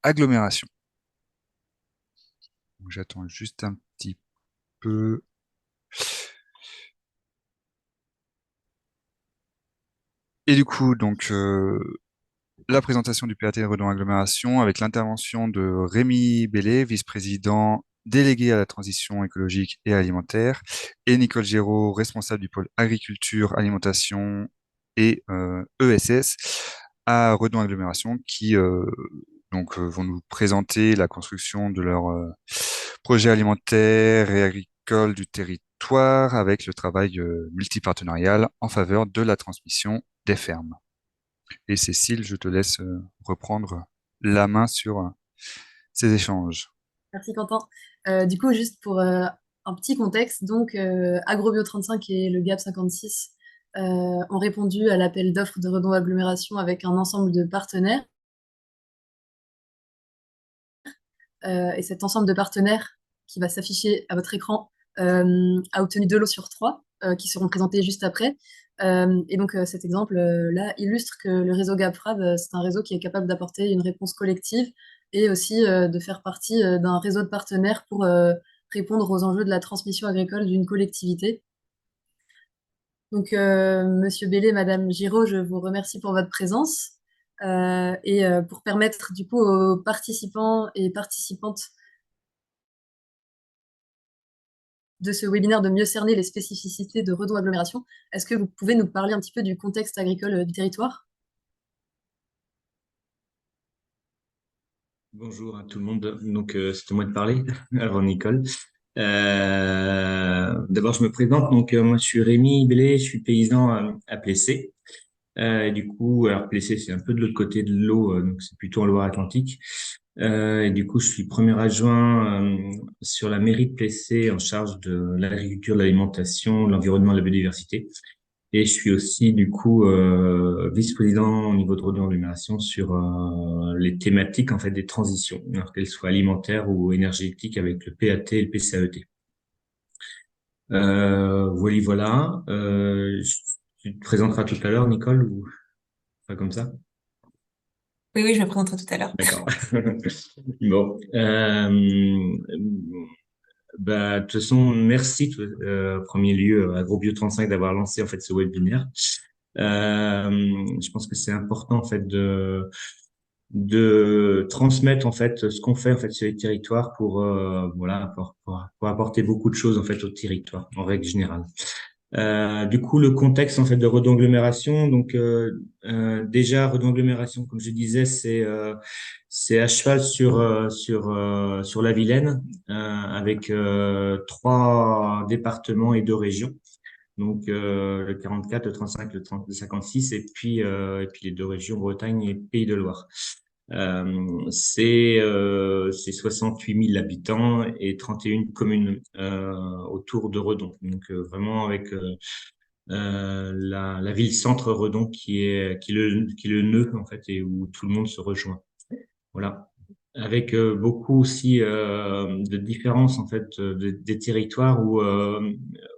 agglomération. Donc, j'attends juste un petit peu. Et du coup, donc, la présentation du PAT Redon Agglomération avec l'intervention de Rémi Bellet, vice-président délégué à la transition écologique et alimentaire, et Nicole Géraud, responsable du pôle agriculture, alimentation et ESS à Redon Agglomération, qui vont nous présenter la construction de leur projet alimentaire et agricole du territoire avec le travail multipartenarial en faveur de la transmission des fermes. Et Cécile, je te laisse reprendre la main sur ces échanges. Merci Quentin. Du coup, juste pour un petit contexte, donc Agrobio 35 et le GAP 56 ont répondu à l'appel d'offres de Redon Agglomération avec un ensemble de partenaires. Et cet ensemble de partenaires qui va s'afficher à votre écran a obtenu 2 lots sur 3 qui seront présentés juste après. Et donc cet exemple-là illustre que le réseau GAPFRAB, c'est un réseau qui est capable d'apporter une réponse collective et aussi de faire partie d'un réseau de partenaires pour répondre aux enjeux de la transmission agricole d'une collectivité. Donc, Monsieur Bellet, Madame Giraud, je vous remercie pour votre présence et pour permettre du coup aux participants et participantes de ce webinaire de mieux cerner les spécificités de Redon Agglomération. Est-ce que vous pouvez nous parler un petit peu du contexte agricole du territoire? Bonjour à tout le monde. Donc, c'est à moi de parler avant Nicole. D'abord, je me présente. Donc, moi, je suis Rémi Bellet, je suis paysan à Plessé. Et du coup, alors Plessé, c'est un peu de l'autre côté de l'eau, donc c'est plutôt en Loire-Atlantique. Et du coup, je suis premier adjoint sur la mairie de Plessé en charge de l'agriculture, de l'alimentation, de l'environnement, de la biodiversité. Et je suis aussi du coup vice-président au niveau de Redon Agglomération sur les thématiques en fait des transitions, alors qu'elles soient alimentaires ou énergétiques avec le PAT et le PCAET. Voilà, voilà. Tu te présenteras tout à l'heure, Nicole, ou pas comme ça? Oui, oui, je me présenterai tout à l'heure. D'accord. Bon. Bah, de toute façon, merci, en premier lieu, à Agrobio 35 d'avoir lancé en fait ce webinaire. Je pense que c'est important en fait de transmettre en fait ce qu'on fait en fait sur les territoires pour voilà pour apporter beaucoup de choses en fait au territoire en règle générale. Du coup, le contexte en fait de Redon Agglomération, donc déjà Redon Agglomération, comme je disais, c'est à cheval sur la Vilaine, avec trois départements et deux régions. Donc le 44, le 35, le 30, le 56, et puis les deux régions Bretagne et Pays de Loire. C'est 68 000 habitants et 31 communes autour de Redon. Donc vraiment avec la ville-centre Redon qui est le nœud en fait et où tout le monde se rejoint. Voilà. Avec beaucoup aussi de différences en fait des territoires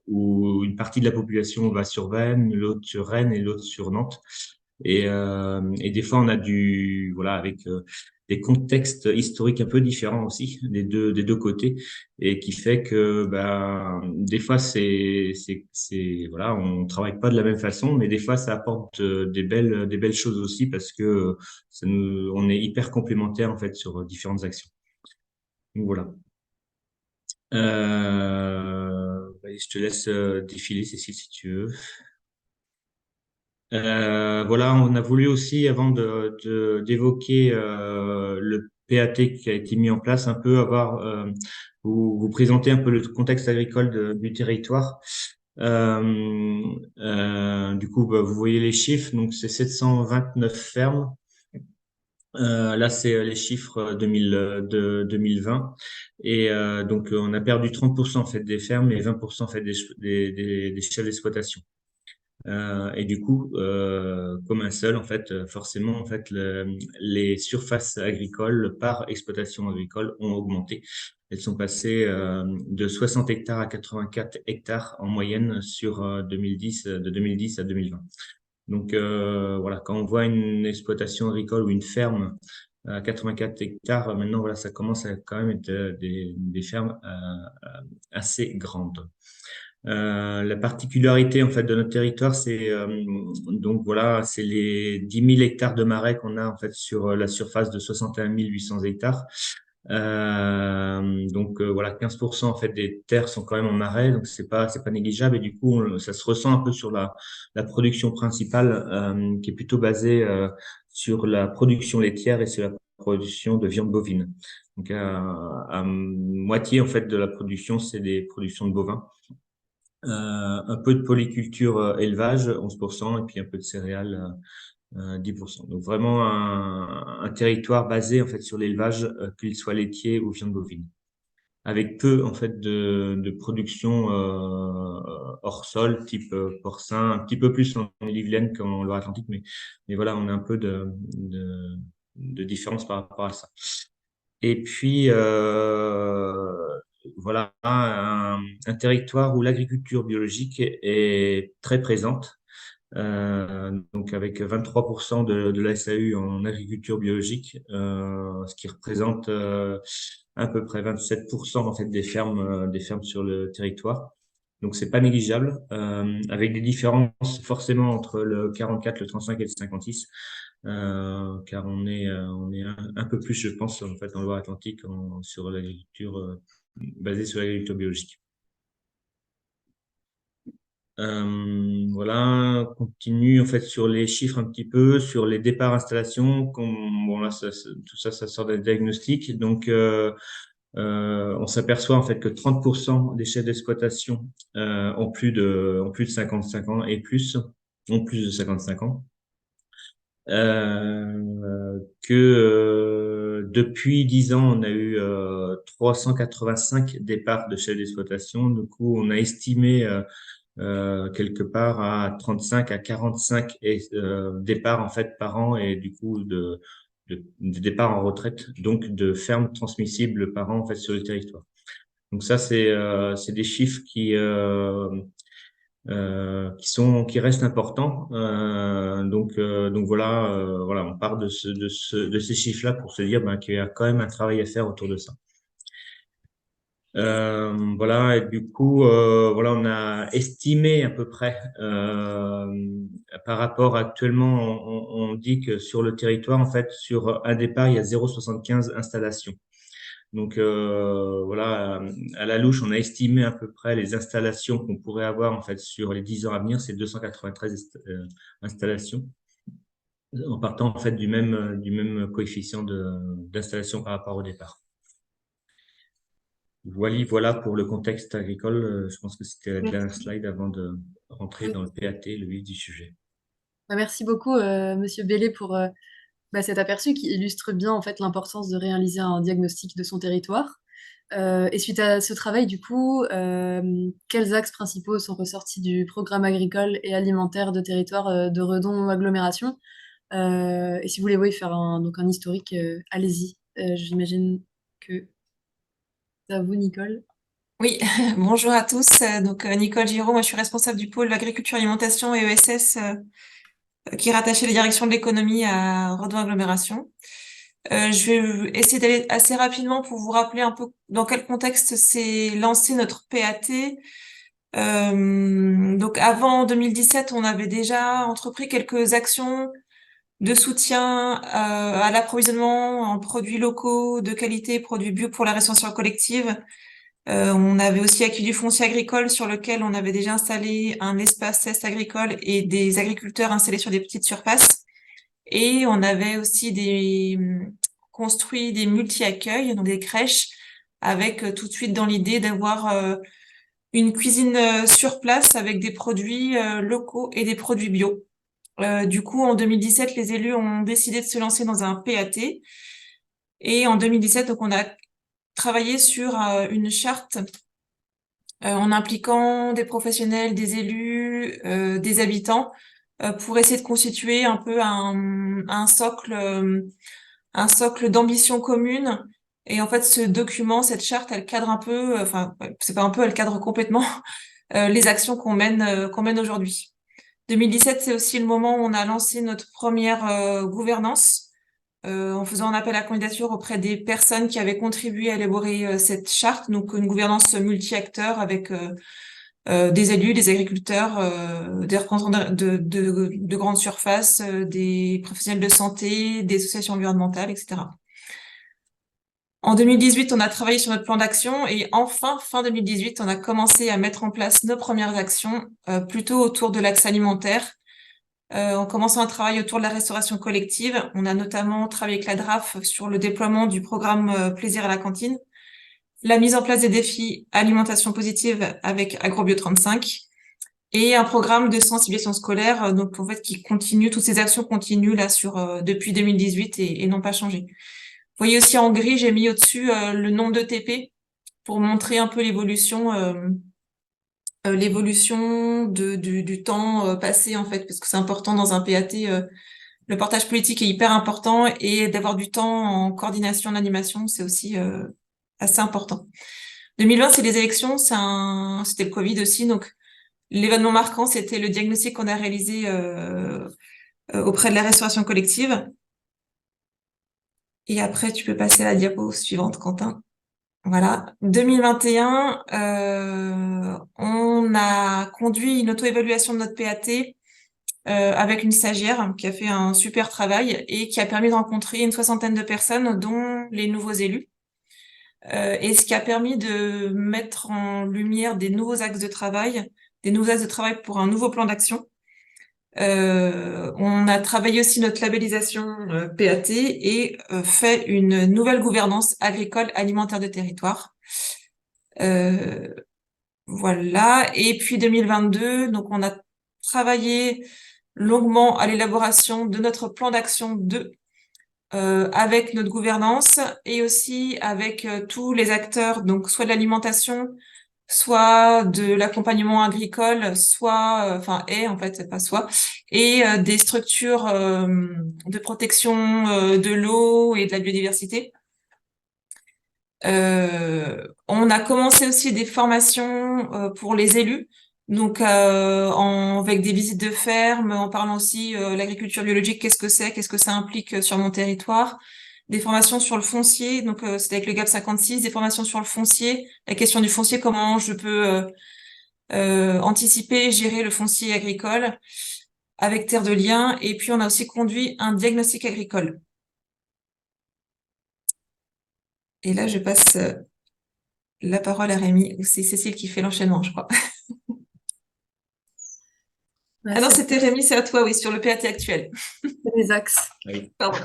où une partie de la population va sur Vannes, l'autre sur Rennes et l'autre sur Nantes. Et des fois, on a voilà, avec des contextes historiques un peu différents aussi des deux côtés, et qui fait que, ben, des fois, voilà, on travaille pas de la même façon, mais des fois, ça apporte des belles choses aussi parce que on est hyper complémentaires en fait sur différentes actions. Donc voilà. Je te laisse défiler, Cécile, si tu veux. Voilà, on a voulu aussi, avant d'évoquer le PAT qui a été mis en place, un peu vous présenter un peu le contexte agricole du territoire. Du coup, bah, vous voyez les chiffres, donc c'est 729 fermes. Là, c'est les chiffres 2020. Et donc, on a perdu 30% en fait des fermes et 20% en fait des chefs d'exploitation. Et du coup, comme un seul, en fait, forcément, en fait, les surfaces agricoles par exploitation agricole ont augmenté. Elles sont passées de 60 hectares à 84 hectares en moyenne sur 2010, de 2010 à 2020. Donc voilà, quand on voit une exploitation agricole ou une ferme à 84 hectares, maintenant voilà, ça commence à quand même être des fermes assez grandes. La particularité en fait de notre territoire, c'est donc voilà, c'est les 10 000 hectares de marais qu'on a en fait sur la surface de 61 800 hectares. Donc voilà, 15% en fait des terres sont quand même en marais, donc c'est pas négligeable et du coup ça se ressent un peu sur la production principale qui est plutôt basée sur la production laitière et sur la production de viande bovine. Donc à moitié en fait de la production c'est des productions de bovins. Un peu de polyculture élevage, 11%, et puis un peu de céréales, 10%. Donc vraiment un territoire basé en fait sur l'élevage, qu'il soit laitier ou viande bovine, avec peu en fait de production hors sol, type porcin, un petit peu plus en Ille-et-Vilaine qu'en Loire-Atlantique, mais voilà, on a un peu de différence par rapport à ça. Et puis, voilà, un territoire où l'agriculture biologique est très présente. Donc, avec 23% de la SAU en agriculture biologique, ce qui représente à peu près 27% en fait des fermes sur le territoire. Donc, c'est pas négligeable, avec des différences forcément entre le 44, le 35 et le 56, car on est un peu plus, je pense, en fait, en Loire-Atlantique, sur l'agriculture, basée sur l'agriculture biologique. Voilà, on continue en fait sur les chiffres un petit peu, sur les départs installations. Bon là, tout ça, ça sort des diagnostics. Donc, on s'aperçoit en fait que 30% des chefs d'exploitation ont plus de 55 ans et plus, ont plus de 55 ans. Que depuis 10 ans, on a eu 385 départs de chefs d'exploitation. Du coup, on a estimé quelque part à 35 à 45 départs en fait par an et du coup de départs en retraite, donc de fermes transmissibles par an en fait sur le territoire. Donc ça c'est des chiffres qui restent importants. Donc voilà, on part de ces chiffres-là pour se dire qu'il y a quand même un travail à faire autour de ça. Voilà, et du coup, voilà, on a estimé à peu près, par rapport actuellement, on dit que sur le territoire, en fait, sur un départ, il y a 0,75 installations. Donc voilà, à la louche, on a estimé à peu près les installations qu'on pourrait avoir en fait sur les 10 ans à venir, c'est 293 installations, en partant en fait du même coefficient d'installation par rapport au départ. Voilà pour le contexte agricole. Je pense que c'était la dernière slide avant de rentrer dans le PAT, le vif du sujet. Merci beaucoup, Monsieur Bellé, pour cet aperçu qui illustre bien en fait l'importance de réaliser un diagnostic de son territoire. Et suite à ce travail, du coup, quels axes principaux sont ressortis du programme agricole et alimentaire de territoire de Redon Agglomération? Et si vous voulez, oui, faire donc un historique, allez-y. J'imagine que c'est à vous, Nicole. Oui, bonjour à tous. Donc, Nicole Giraud, moi je suis responsable du pôle agriculture, alimentation et ESS qui est rattaché à la direction de l'économie à Redon Agglomération. Je vais essayer d'aller assez rapidement pour vous rappeler un peu dans quel contexte s'est lancé notre PAT. Donc avant 2017, on avait déjà entrepris quelques actions de soutien à l'approvisionnement en produits locaux de qualité, produits bio pour la restauration collective. On avait aussi acquis du foncier agricole sur lequel on avait déjà installé un espace test agricole et des agriculteurs installés sur des petites surfaces. Et on avait aussi construit des multi-accueils, donc des crèches, avec tout de suite dans l'idée d'avoir une cuisine sur place avec des produits locaux et des produits bio. Du coup, en 2017, les élus ont décidé de se lancer dans un PAT. Et en 2017, donc, on a travaillé sur une charte en impliquant des professionnels, des élus, des habitants, pour essayer de constituer un peu un socle d'ambition commune. Et en fait, ce document, cette charte, elle cadre un peu, enfin, c'est pas un peu, elle cadre complètement les actions qu'on mène aujourd'hui. 2017, c'est aussi le moment où on a lancé notre première gouvernance, en faisant un appel à candidature auprès des personnes qui avaient contribué à élaborer cette charte, donc une gouvernance multi-acteurs avec des élus, des agriculteurs, des représentants de grandes surfaces, des professionnels de santé, des associations environnementales, etc. En 2018, on a travaillé sur notre plan d'action et enfin, fin 2018, on a commencé à mettre en place nos premières actions, plutôt autour de l'axe alimentaire, en commençant un travail autour de la restauration collective. On a notamment travaillé avec la DRAF sur le déploiement du programme Plaisir à la cantine, la mise en place des défis alimentation positive avec AgroBio 35 et un programme de sensibilisation scolaire, donc en fait qui continue, toutes ces actions continuent là depuis 2018 et n'ont pas changé. Vous voyez aussi en gris, j'ai mis au-dessus le nombre de TP pour montrer un peu l'évolution du temps passé en fait, parce que c'est important dans un PAT. Le portage politique est hyper important et d'avoir du temps en coordination d'animation, c'est aussi assez important. 2020, c'est les élections, c'était le Covid aussi, donc l'événement marquant, c'était le diagnostic qu'on a réalisé auprès de la restauration collective. Et après, tu peux passer à la diapo suivante, Quentin. Voilà. 2021, on a conduit une auto-évaluation de notre PAT avec une stagiaire qui a fait un super travail et qui a permis de rencontrer une soixantaine de personnes, dont les nouveaux élus. Et ce qui a permis de mettre en lumière des nouveaux axes de travail, pour un nouveau plan d'action. On a travaillé aussi notre labellisation PAT et fait une nouvelle gouvernance agricole alimentaire de territoire. Voilà. Et puis 2022, donc on a travaillé longuement à l'élaboration de notre plan d'action 2 avec notre gouvernance et aussi avec tous les acteurs, donc soit de l'alimentation, soit de l'accompagnement agricole, soit, enfin, en fait, c'est pas soit, et des structures de protection de l'eau et de la biodiversité. On a commencé aussi des formations pour les élus, donc avec des visites de ferme, en parlant aussi l'agriculture biologique, qu'est-ce que ça implique sur mon territoire, des formations sur le foncier, donc c'était avec le GAP 56, des formations sur le foncier, la question du foncier, comment je peux anticiper, gérer le foncier agricole avec Terre de Liens, et puis on a aussi conduit un diagnostic agricole. Et là, je passe la parole à Rémi, ou c'est Cécile qui fait l'enchaînement, je crois. Bah, Ah non, c'est c'était Rémi, c'est à toi, oui, sur le PAT actuel. les axes. Oui. Pardon.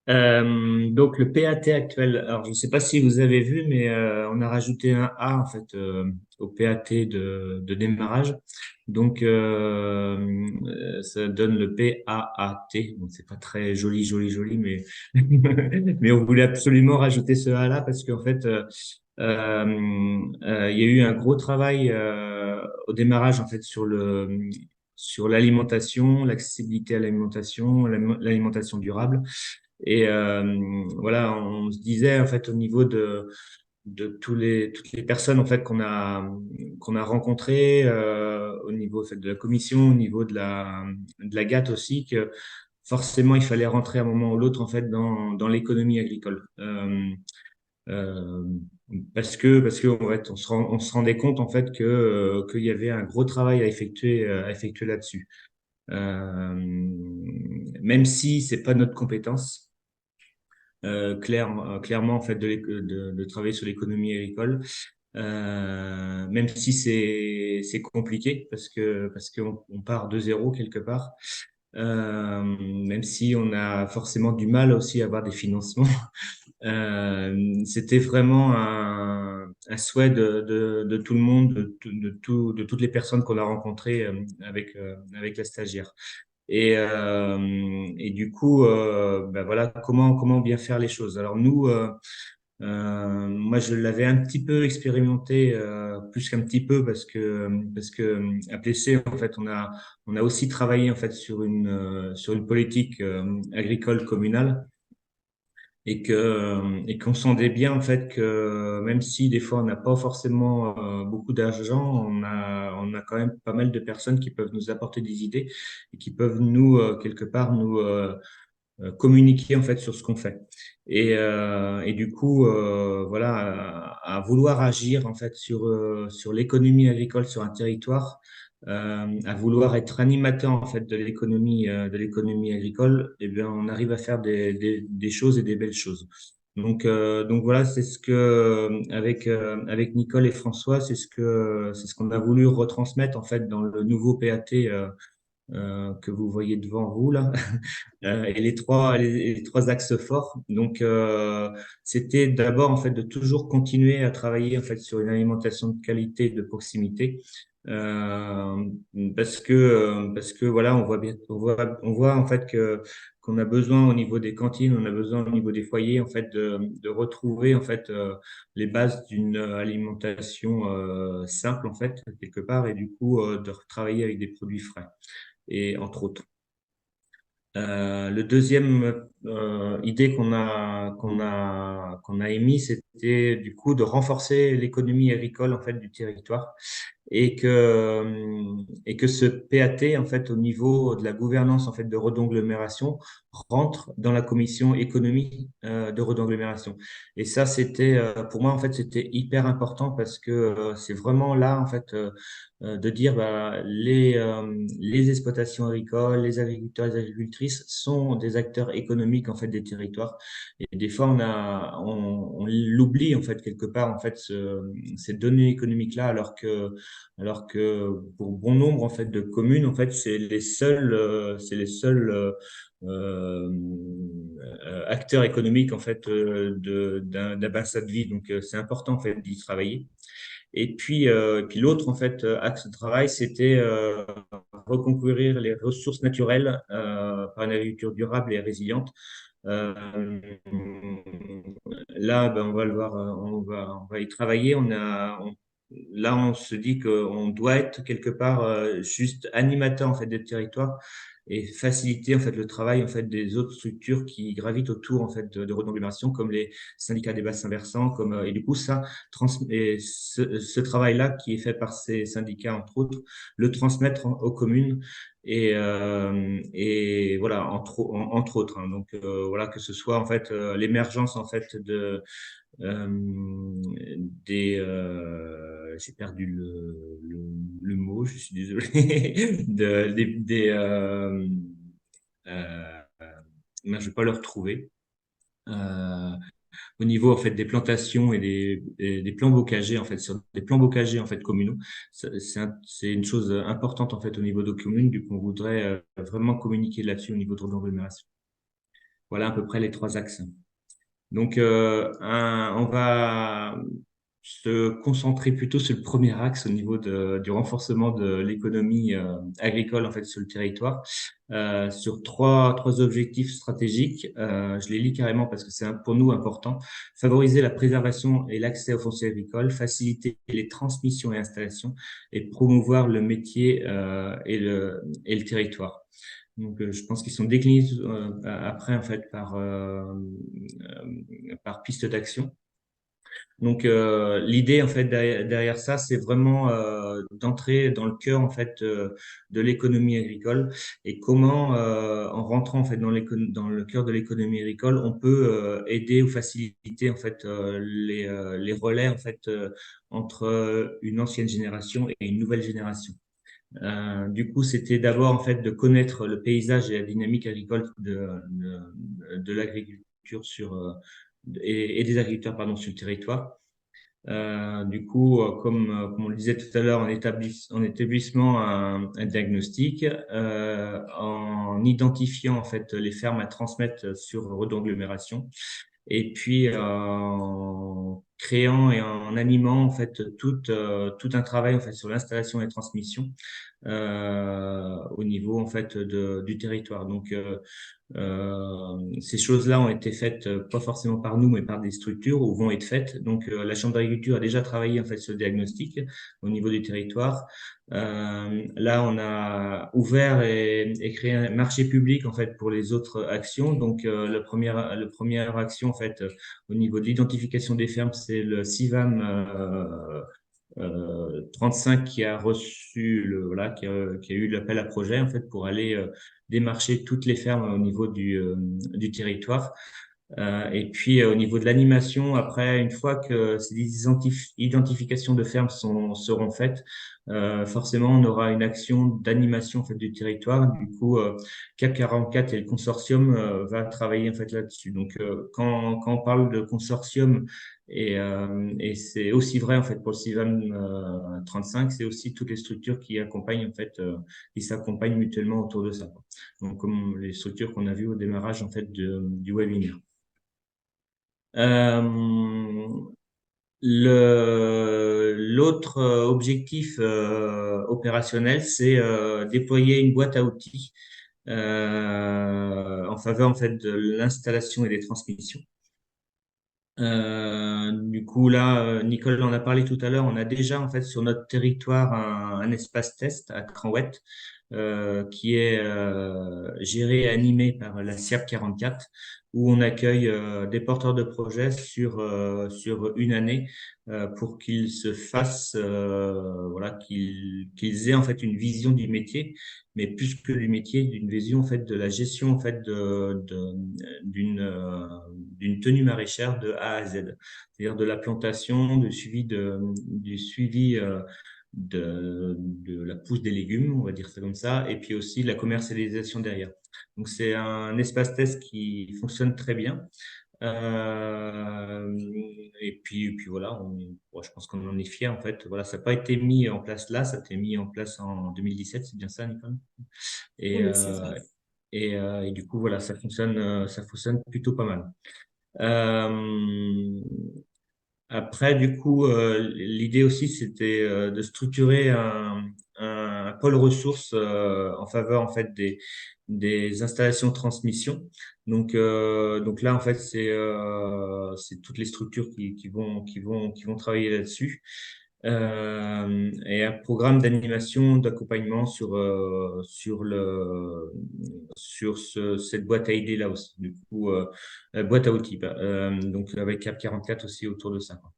Donc le PAT actuel, alors je ne sais pas si vous avez vu, mais on a rajouté un A en fait au PAT de démarrage. Donc ça donne le PAAT. Bon, c'est pas très joli, mais mais on voulait absolument rajouter ce A là parce qu'en fait il y a eu un gros travail au démarrage en fait sur l'alimentation, l'accessibilité à l'alimentation, l'alimentation durable. Et voilà, on se disait en fait au niveau de toutes les personnes en fait qu'on a rencontrées, au niveau en fait, de la commission, au niveau de la GAT aussi, que forcément il fallait rentrer à un moment ou l'autre en fait dans l'économie agricole. Euh, parce que en fait, on se rendait compte en fait que qu'il y avait un gros travail à effectuer là-dessus. Même si c'est pas notre compétence, clairement en fait de travailler sur l'économie agricole, même si c'est compliqué parce qu'on on part de zéro quelque part. Même si on a forcément du mal aussi à avoir des financements. C'était vraiment un souhait de tout le monde, de toutes les personnes qu'on a rencontrées avec la stagiaire. Et du coup, ben voilà, comment bien faire les choses. Alors nous, moi, je l'avais un petit peu expérimenté, plus qu'un petit peu, parce que à PC, en fait, on a aussi travaillé en fait sur une politique agricole communale et qu'on sentait bien en fait que même si des fois on n'a pas forcément beaucoup d'argent, on a quand même pas mal de personnes qui peuvent nous apporter des idées et qui peuvent nous quelque part nous communiquer en fait sur ce qu'on fait. Et du coup, voilà, à vouloir agir en fait sur l'économie agricole sur un territoire, à vouloir être animateur en fait de l'économie agricole, eh bien, on arrive à faire des choses et des belles choses. Donc voilà, c'est ce que avec Nicole et François, c'est ce qu'on a voulu retransmettre en fait dans le nouveau PAT que vous voyez devant vous là, et les trois axes forts. Donc, c'était d'abord en fait de toujours continuer à travailler en fait sur une alimentation de qualité, de proximité, euh, parce que voilà, on voit en fait qu'on a besoin au niveau des cantines, on a besoin au niveau des foyers en fait de retrouver en fait les bases d'une alimentation simple en fait quelque part, et du coup de retravailler avec des produits frais et entre autres. Le deuxième idée qu'on a émis, c'était du coup de renforcer l'économie agricole en fait du territoire, et que ce PAT en fait au niveau de la gouvernance en fait de Redauglomération rentre dans la commission économie de Redauglomération. Et ça, c'était pour moi en fait c'était hyper important, parce que c'est vraiment là en fait de dire bah, les exploitations agricoles, les agriculteurs, les agricultrices sont des acteurs économiques en fait des territoires. Et des fois on l'oublie en fait quelque part en fait ces données économiques là, alors que pour bon nombre en fait de communes en fait c'est les seuls acteurs économiques en fait d'un bassin de vie. Donc c'est important en fait d'y travailler. Et puis l'autre en fait axe de travail, c'était reconquérir les ressources naturelles par une agriculture durable et résiliente. Euh, Là, ben, on va le voir, on va y travailler. Là, on se dit qu'on doit être quelque part juste animateur en fait des territoires et faciliter en fait le travail en fait des autres structures qui gravitent autour en fait de Renault-Agglomération, comme les syndicats des bassins versants, et du coup ça et ce travail-là qui est fait par ces syndicats entre autres, le transmettre aux communes. Et voilà, entre autres, hein. Donc voilà, que ce soit en fait l'émergence en fait j'ai perdu le mot, je suis désolé, euh, je vais pas le retrouver. Au niveau en fait des plantations et des plans bocagers en fait, sur des plans bocagers en fait communaux, c'est une chose importante en fait au niveau de nos communes. Du coup, on voudrait vraiment communiquer là-dessus au niveau de l'agglomération. Voilà à peu près les trois axes. Donc, on va se concentrer plutôt sur le premier axe au niveau du renforcement de l'économie agricole en fait sur le territoire, sur trois objectifs stratégiques. Je les lis carrément parce que c'est pour nous important. Favoriser la préservation et l'accès au foncier agricole, faciliter les transmissions et installations, et promouvoir le métier et le territoire. Donc, je pense qu'ils sont déclinés après en fait par piste d'action. Donc, l'idée en fait derrière ça, c'est vraiment d'entrer dans le cœur en fait de l'économie agricole, et comment, en rentrant en fait dans le cœur de l'économie agricole, on peut aider ou faciliter en fait les relais en fait entre une ancienne génération et une nouvelle génération. Du coup, c'était d'abord en fait de connaître le paysage et la dynamique agricole de l'agriculture et des agriculteurs pardon sur le territoire. Du coup, comme on le disait tout à l'heure, en établissement un diagnostic, en identifiant en fait les fermes à transmettre sur Redauglomération, et puis en créant et en animant en fait tout un travail en fait sur l'installation et la transmission au niveau en fait du territoire. Donc ces choses-là ont été faites pas forcément par nous, mais par des structures ou vont être faites. Donc la Chambre d'agriculture a déjà travaillé en fait sur le diagnostic au niveau du territoire. Là, on a ouvert et créé un marché public en fait pour les autres actions. Donc la première action en fait au niveau de l'identification des fermes, c'est le CIVAM 35 qui a reçu voilà, qui a eu l'appel à projet en fait pour aller démarcher toutes les fermes au niveau du territoire. Et puis au niveau de l'animation, après, une fois que ces identifications de fermes seront faites, forcément on aura une action d'animation en fait du territoire. Du coup, CAP 44 et le consortium va travailler en fait là-dessus. Donc quand on parle de consortium et c'est aussi vrai en fait pour le CIVAM 35, c'est aussi toutes les structures qui accompagnent en fait, qui s'accompagnent mutuellement autour de ça. Donc comme les structures qu'on a vues au démarrage en fait du webinaire. L'autre objectif opérationnel, c'est déployer une boîte à outils en faveur en fait de l'installation et des transmissions. Du coup, là, Nicole en a parlé tout à l'heure. On a déjà en fait sur notre territoire un espace test à Cranouette qui est géré et animé par la CIAP 44, où on accueille des porteurs de projets sur une année pour qu'ils se fassent, voilà, qu'ils aient en fait une vision du métier, mais plus que du métier, d'une vision en fait de la gestion en fait d'une tenue maraîchère de A à Z, c'est-à-dire de la plantation, du suivi de la pousse des légumes, on va dire ça comme ça, et puis aussi de la commercialisation derrière. Donc c'est un espace test qui fonctionne très bien. Et puis voilà, je pense qu'on en est fiers en fait. Voilà, ça n'a pas été mis en place là, ça a été mis en place en 2017, c'est bien ça, Nicole? Et, Oui, c'est ça. et du coup, voilà, ça fonctionne plutôt pas mal. Après, du coup, l'idée aussi, c'était de structurer un pôle ressources en faveur en fait des installations de transmission. Donc là, en fait, c'est toutes les structures qui vont travailler là-dessus. Et un programme d'animation, d'accompagnement sur cette boîte à idées là aussi. Du coup, boîte à outils, donc avec Cap 44 aussi autour de ça, quoi.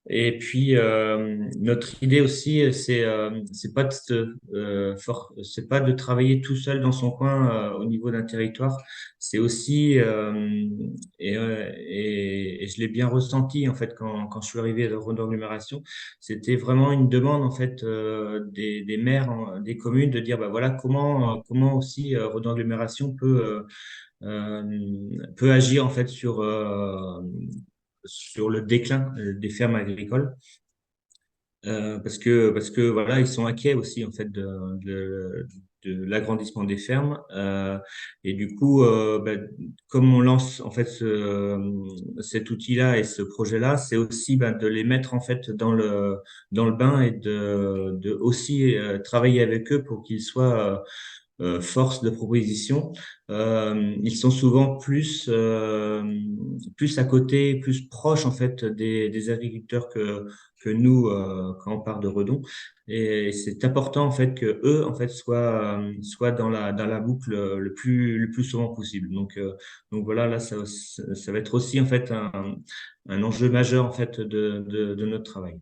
Et puis notre idée aussi, c'est pas de travailler tout seul dans son coin au niveau d'un territoire. C'est aussi et je l'ai bien ressenti en fait quand je suis arrivé à Rhône d'agglomération, c'était vraiment une demande en fait des maires des communes de dire bah voilà comment aussi Rhône d'agglomération peut agir en fait sur le déclin des fermes agricoles. Parce que voilà, ils sont inquiets aussi en fait de l'agrandissement des fermes. Et du coup, comme on lance en fait cet outil-là et ce projet-là, c'est aussi de les mettre en fait dans le bain et de aussi travailler avec eux pour qu'ils soient force de proposition. Ils sont souvent plus à côté, plus proches en fait des agriculteurs que nous quand on parle de Redon. Et c'est important en fait que eux en fait soient dans la boucle le plus souvent possible. Donc voilà, là ça va être aussi en fait un enjeu majeur en fait de notre travail.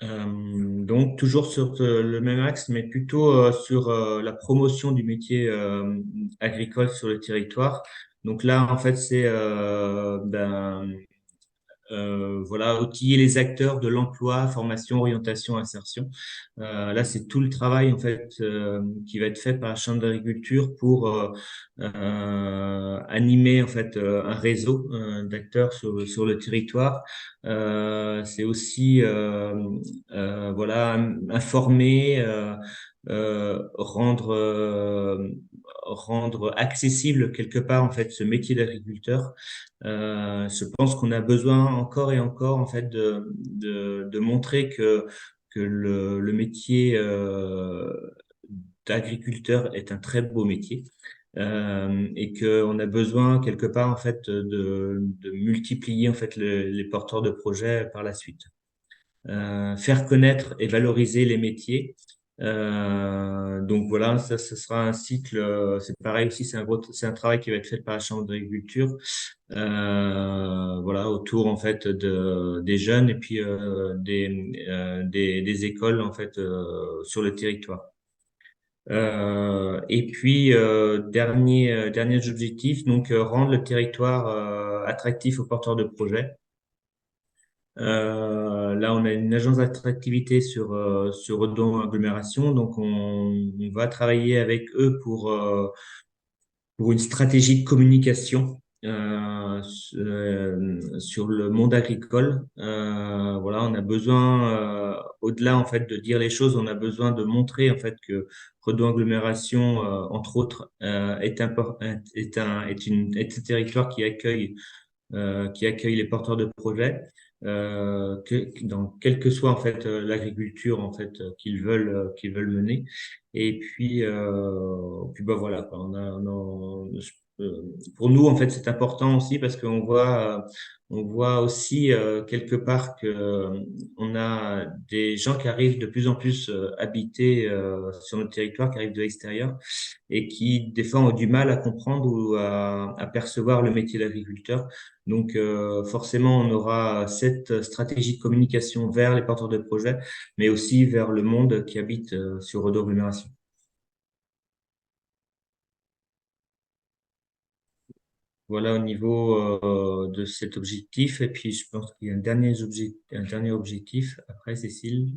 Donc toujours sur le même axe, mais plutôt sur la promotion du métier agricole sur le territoire. Donc là, en fait, c'est voilà, outiller les acteurs de l'emploi, formation, orientation, insertion. Là, c'est tout le travail en fait qui va être fait par la Chambre d'agriculture pour animer en fait un réseau d'acteurs sur le territoire. C'est aussi voilà informer rendre accessible quelque part en fait ce métier d'agriculteur. Je pense qu'on a besoin encore et encore en fait de montrer que le métier d'agriculteur est un très beau métier. Et qu'on a besoin quelque part en fait de multiplier en fait les porteurs de projets par la suite. Faire connaître et valoriser les métiers. Donc voilà, ça, ce sera un cycle. C'est pareil aussi, c'est un travail qui va être fait par la Chambre d'agriculture. Voilà, autour en fait des jeunes et puis des écoles en fait sur le territoire. Et puis dernier objectif, donc rendre le territoire attractif aux porteurs de projets. Là, on a une agence d'attractivité sur Redon Agglomération, donc on va travailler avec eux pour une stratégie de communication sur le monde agricole. Voilà, on a besoin, au-delà en fait de dire les choses, on a besoin de montrer en fait que Redon Agglomération, entre autres, est un territoire qui accueille les porteurs de projets, dans quelle que soit en fait l'agriculture en fait qu'ils veulent mener. Et puis bah voilà, quoi. Pour nous en fait c'est important aussi parce on voit aussi quelque part que on a des gens qui arrivent de plus en plus habiter sur notre territoire, qui arrivent de l'extérieur et qui des fois ont du mal à comprendre ou à percevoir le métier d'agriculteur. Donc forcément, on aura cette stratégie de communication vers les porteurs de projets, mais aussi vers le monde qui habite sur Redon Agglomération. Voilà au niveau de cet objectif. Et puis, je pense qu'il y a un dernier objectif. Après, Cécile.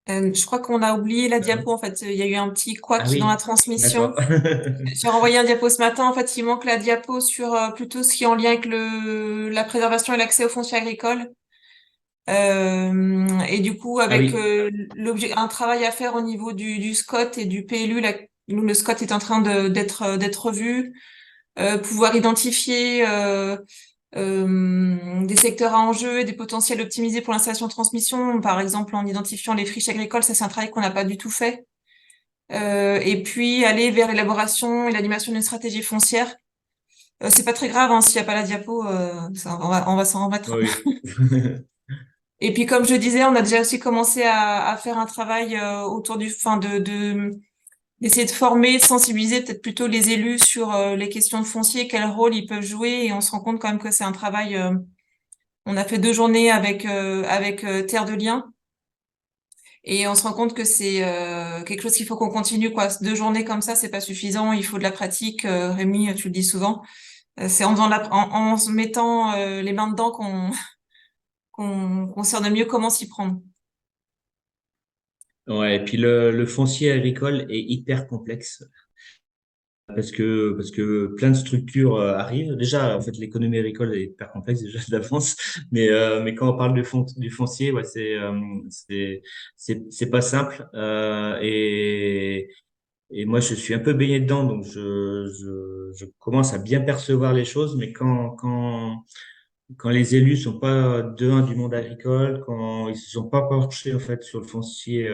Je crois qu'on a oublié la diapo, en fait. Il y a eu un petit Ah couac dans la oui, transmission. d'accord. J'ai renvoyé un diapo ce matin. En fait, il manque la diapo sur plutôt ce qui est en lien avec la préservation et l'accès au foncier agricole. Et du coup, Ah avec oui, un travail à faire au niveau du SCOT et du PLU, nous, le SCOT est en train d'être revu, pouvoir identifier des secteurs à enjeu et des potentiels optimisés pour l'installation de transmission, par exemple en identifiant les friches agricoles, ça c'est un travail qu'on n'a pas du tout fait. Et puis aller vers l'élaboration et l'animation d'une stratégie foncière. C'est pas très grave hein, s'il n'y a pas la diapo, on va s'en remettre. oui. Et puis comme je disais, on a déjà aussi commencé à faire un travail autour d'essayer de former, de sensibiliser peut-être plutôt les élus sur les questions de foncier, quel rôle ils peuvent jouer. Et on se rend compte quand même que c'est un travail. On a fait 2 journées avec Terre de Liens. Et on se rend compte que c'est quelque chose qu'il faut qu'on continue, quoi. 2 journées comme ça, c'est pas suffisant. Il faut de la pratique. Rémi, tu le dis souvent. C'est en se mettant les mains dedans qu'on sait de mieux comment s'y prendre. Ouais, et puis le foncier agricole est hyper complexe parce que plein de structures arrivent. Déjà, en fait, l'économie agricole est hyper complexe déjà d'avance, mais quand on parle du foncier, ouais, c'est pas simple. Et moi, je suis un peu baigné dedans, donc je commence à bien percevoir les choses, mais quand les élus sont pas du monde agricole, quand ils se sont pas penchés en fait sur le foncier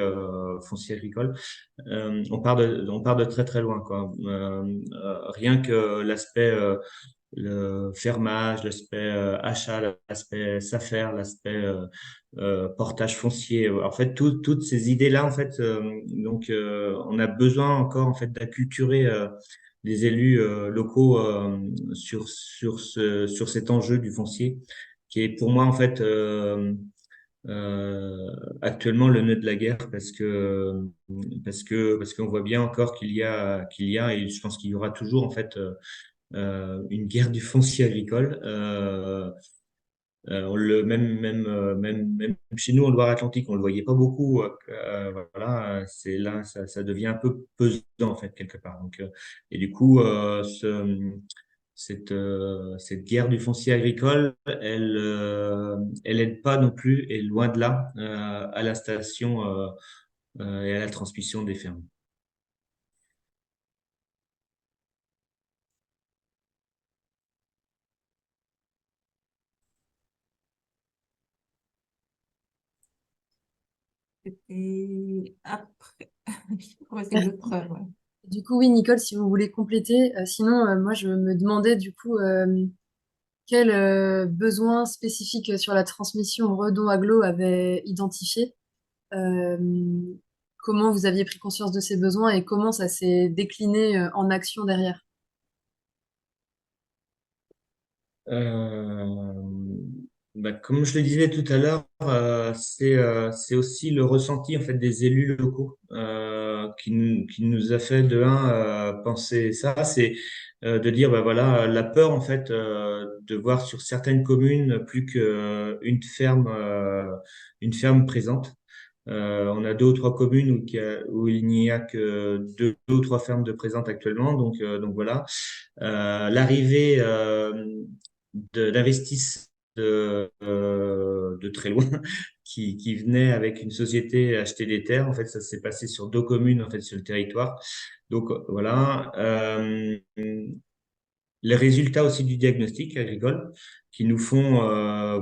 agricole, on part de très très loin quoi. Rien que l'aspect le fermage, l'aspect achat, l'aspect SAFER, l'aspect portage foncier. En fait, toutes ces idées-là, en fait, on a besoin encore en fait d'acculturer les élus locaux sur cet enjeu du foncier, qui est pour moi en fait actuellement le nœud de la guerre parce qu'on voit bien encore qu'il y a et je pense qu'il y aura toujours en fait une guerre du foncier agricole. Même chez nous en Loire-Atlantique, on le voyait pas beaucoup. Voilà, c'est là, ça devient un peu pesant en fait quelque part. Donc, et du coup, cette guerre du foncier agricole, elle aide pas non plus, et loin de là, à l'installation et à la transmission des fermes. Et après, ouais, c'est une autre preuve, ouais. Du coup, oui, Nicole, si vous voulez compléter, sinon, moi, je me demandais du coup quels besoins spécifiques sur la transmission Redon Aglo avait identifié, euh, comment vous aviez pris conscience de ces besoins et comment ça s'est décliné en action derrière. Euh, Comme je le disais tout à l'heure, c'est aussi le ressenti en fait des élus locaux qui nous a fait de un penser ça, c'est de dire bah voilà la peur en fait de voir sur certaines communes plus une ferme présente. On a deux ou trois communes où il n'y a que deux ou trois fermes de présentes actuellement, donc voilà. L'arrivée d'investisseurs de très loin qui venaient avec une société acheter des terres. En fait, ça s'est passé sur deux communes en fait sur le territoire. Donc voilà. Les résultats aussi du diagnostic agricole qui nous font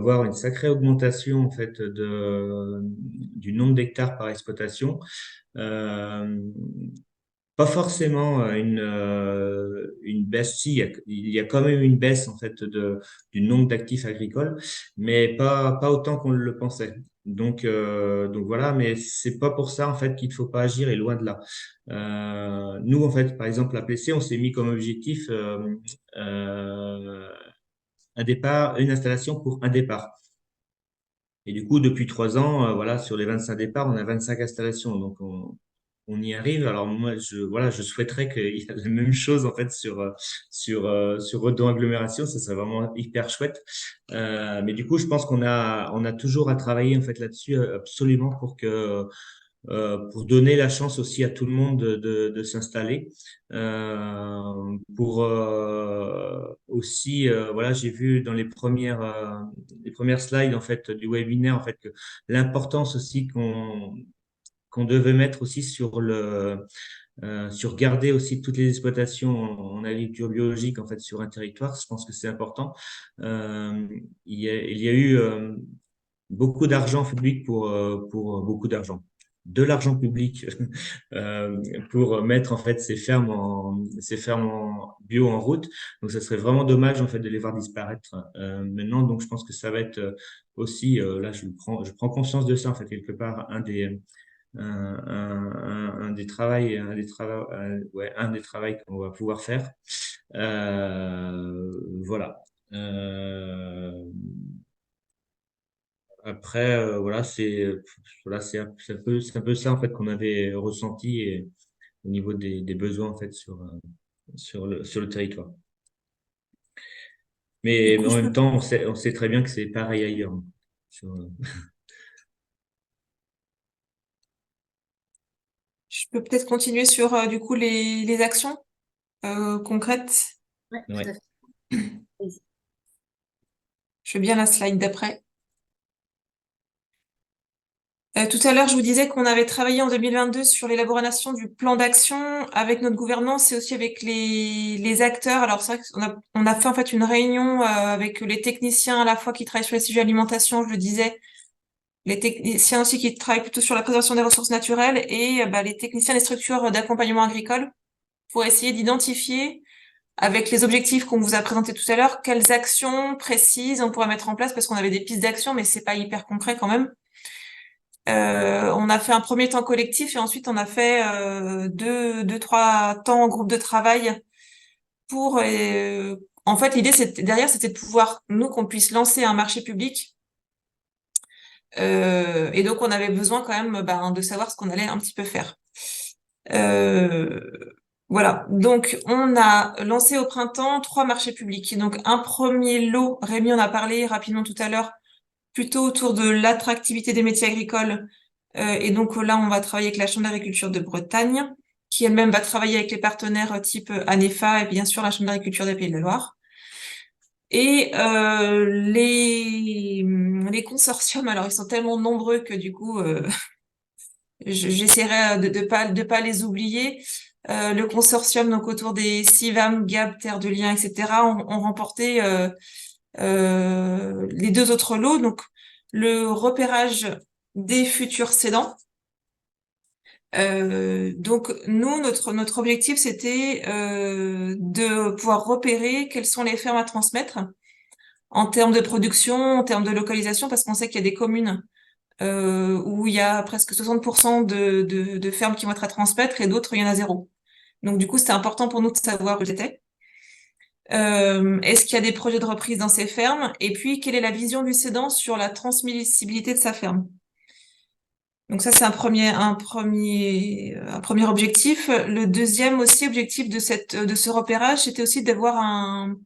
voir une sacrée augmentation en fait du nombre d'hectares par exploitation. Euh, Pas forcément une baisse. Si, il y a quand même une baisse en fait du nombre d'actifs agricoles, mais pas autant qu'on le pensait. Donc voilà, mais c'est pas pour ça en fait qu'il ne faut pas agir et loin de là. Nous en fait, par exemple, la PC, on s'est mis comme objectif euh, un départ, une installation pour un départ. Et du coup, depuis 3 ans, voilà, sur les 25 départs, on a 25 installations. Donc, on y arrive. Alors, moi, voilà, je souhaiterais qu'il y ait la même chose, en fait, sur Redon Agglomération. Ça serait vraiment hyper chouette. Mais du coup, je pense on a toujours à travailler, en fait, là-dessus, absolument pour donner la chance aussi à tout le monde de s'installer. Pour aussi, voilà, j'ai vu dans les premières slides en fait du webinaire en fait que l'importance aussi qu'on devait mettre aussi sur garder aussi toutes les exploitations en agriculture biologique en fait sur un territoire. Je pense que c'est important. Il y a eu beaucoup d'argent public pour beaucoup d'argent. De l'argent public pour mettre en fait ces fermes en bio en route. Donc, ça serait vraiment dommage en fait de les voir disparaître maintenant. Donc, je pense que ça va être aussi là, je prends conscience de ça en fait quelque part un des travails, un des travails qu'on va pouvoir faire. Voilà. Après, voilà, c'est un peu ça en fait qu'on avait ressenti au niveau des besoins en fait sur le territoire. Du Mais coup, en même temps, on sait très bien que c'est pareil ailleurs. je peux peut-être continuer sur du coup les actions concrètes. Ouais, tout à Ouais. fait. Vas-y. Je veux bien la slide d'après. Tout à l'heure, je vous disais qu'on avait travaillé en 2022 sur l'élaboration du plan d'action avec notre gouvernance et aussi avec les acteurs. Alors, c'est vrai on a fait en fait une réunion avec les techniciens à la fois qui travaillent sur les sujets alimentation, je le disais, les techniciens aussi qui travaillent plutôt sur la préservation des ressources naturelles et les techniciens des structures d'accompagnement agricole pour essayer d'identifier avec les objectifs qu'on vous a présentés tout à l'heure, quelles actions précises on pourrait mettre en place parce qu'on avait des pistes d'action, mais c'est pas hyper concret quand même. On a fait un premier temps collectif et ensuite on a fait trois temps en groupe de travail pour. En fait, l'idée derrière, c'était de pouvoir nous qu'on puisse lancer un marché public. Et donc on avait besoin quand même de savoir ce qu'on allait un petit peu faire. Euh, voilà. Donc on a lancé au printemps 3 marchés publics. Donc un premier lot, Rémi en a parlé rapidement tout à l'heure, plutôt autour de l'attractivité des métiers agricoles. Et donc là, on va travailler avec la Chambre d'agriculture de Bretagne, qui elle-même va travailler avec les partenaires type ANEFA et bien sûr la Chambre d'agriculture des Pays de la Loire. Et les consortiums, alors ils sont tellement nombreux que du coup, j'essaierai de pas les oublier. Le consortium, donc autour des CIVAM, GAB, Terre de Liens, etc., ont remporté les 2 autres lots. Donc, le repérage des futurs cédants. Donc, nous, notre objectif, c'était de pouvoir repérer quelles sont les fermes à transmettre en termes de production, en termes de localisation, parce qu'on sait qu'il y a des communes où il y a presque 60% de fermes qui vont être à transmettre et d'autres, il y en a 0. Donc, du coup, c'était important pour nous de savoir où c'était. Est-ce qu'il y a des projets de reprise dans ces fermes? Et puis, quelle est la vision du cédant sur la transmissibilité de sa ferme? Donc ça, c'est un premier objectif. Le deuxième aussi objectif de ce repérage, c'était aussi d'avoir un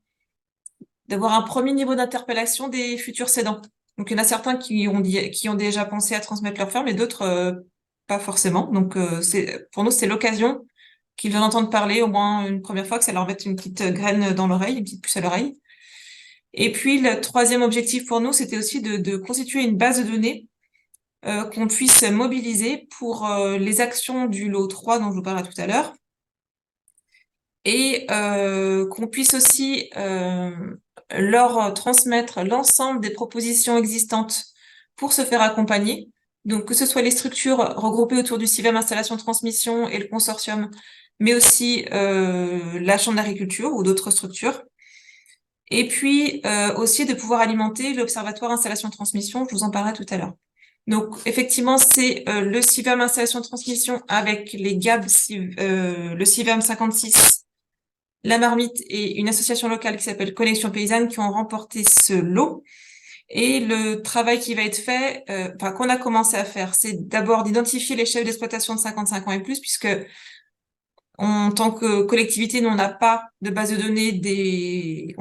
premier niveau d'interpellation des futurs cédants. Donc, il y en a certains qui ont déjà pensé à transmettre leur ferme et d'autres, pas forcément. Donc, pour nous, c'est l'occasion qu'ils viennent entendre parler au moins une première fois, que ça leur mette une petite graine dans l'oreille, une petite puce à l'oreille. Et puis, le troisième objectif pour nous, c'était aussi de constituer une base de données qu'on puisse mobiliser pour les actions du lot 3 dont je vous parlais tout à l'heure. Et qu'on puisse aussi leur transmettre l'ensemble des propositions existantes pour se faire accompagner. Donc, que ce soit les structures regroupées autour du CIVAM installation transmission et le consortium, mais aussi la Chambre d'agriculture ou d'autres structures. Et puis aussi de pouvoir alimenter l'Observatoire installation transmission, je vous en parlerai tout à l'heure. Donc, effectivement, c'est le CIVAM installation transmission avec les GAB, le CIVAM 56, la Marmite et une association locale qui s'appelle Connexion Paysanne qui ont remporté ce lot. Et le travail qui va être fait, qu'on a commencé à faire, c'est d'abord d'identifier les chefs d'exploitation de 55 ans et plus, puisque en tant que collectivité, nous, on n'a pas de base de données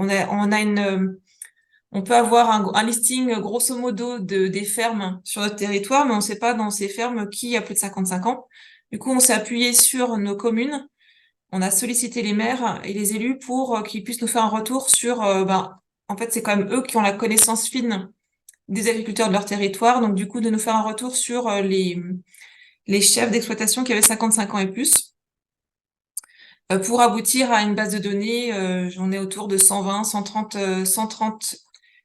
on peut avoir un listing grosso modo des fermes sur notre territoire, mais on ne sait pas dans ces fermes qui a plus de 55 ans. Du coup, on s'est appuyé sur nos communes. On a sollicité les maires et les élus pour qu'ils puissent nous faire un retour sur, en fait, c'est quand même eux qui ont la connaissance fine des agriculteurs de leur territoire. Donc, du coup, de nous faire un retour sur les chefs d'exploitation qui avaient 55 ans et plus. Pour aboutir à une base de données, j'en ai autour de 120, 130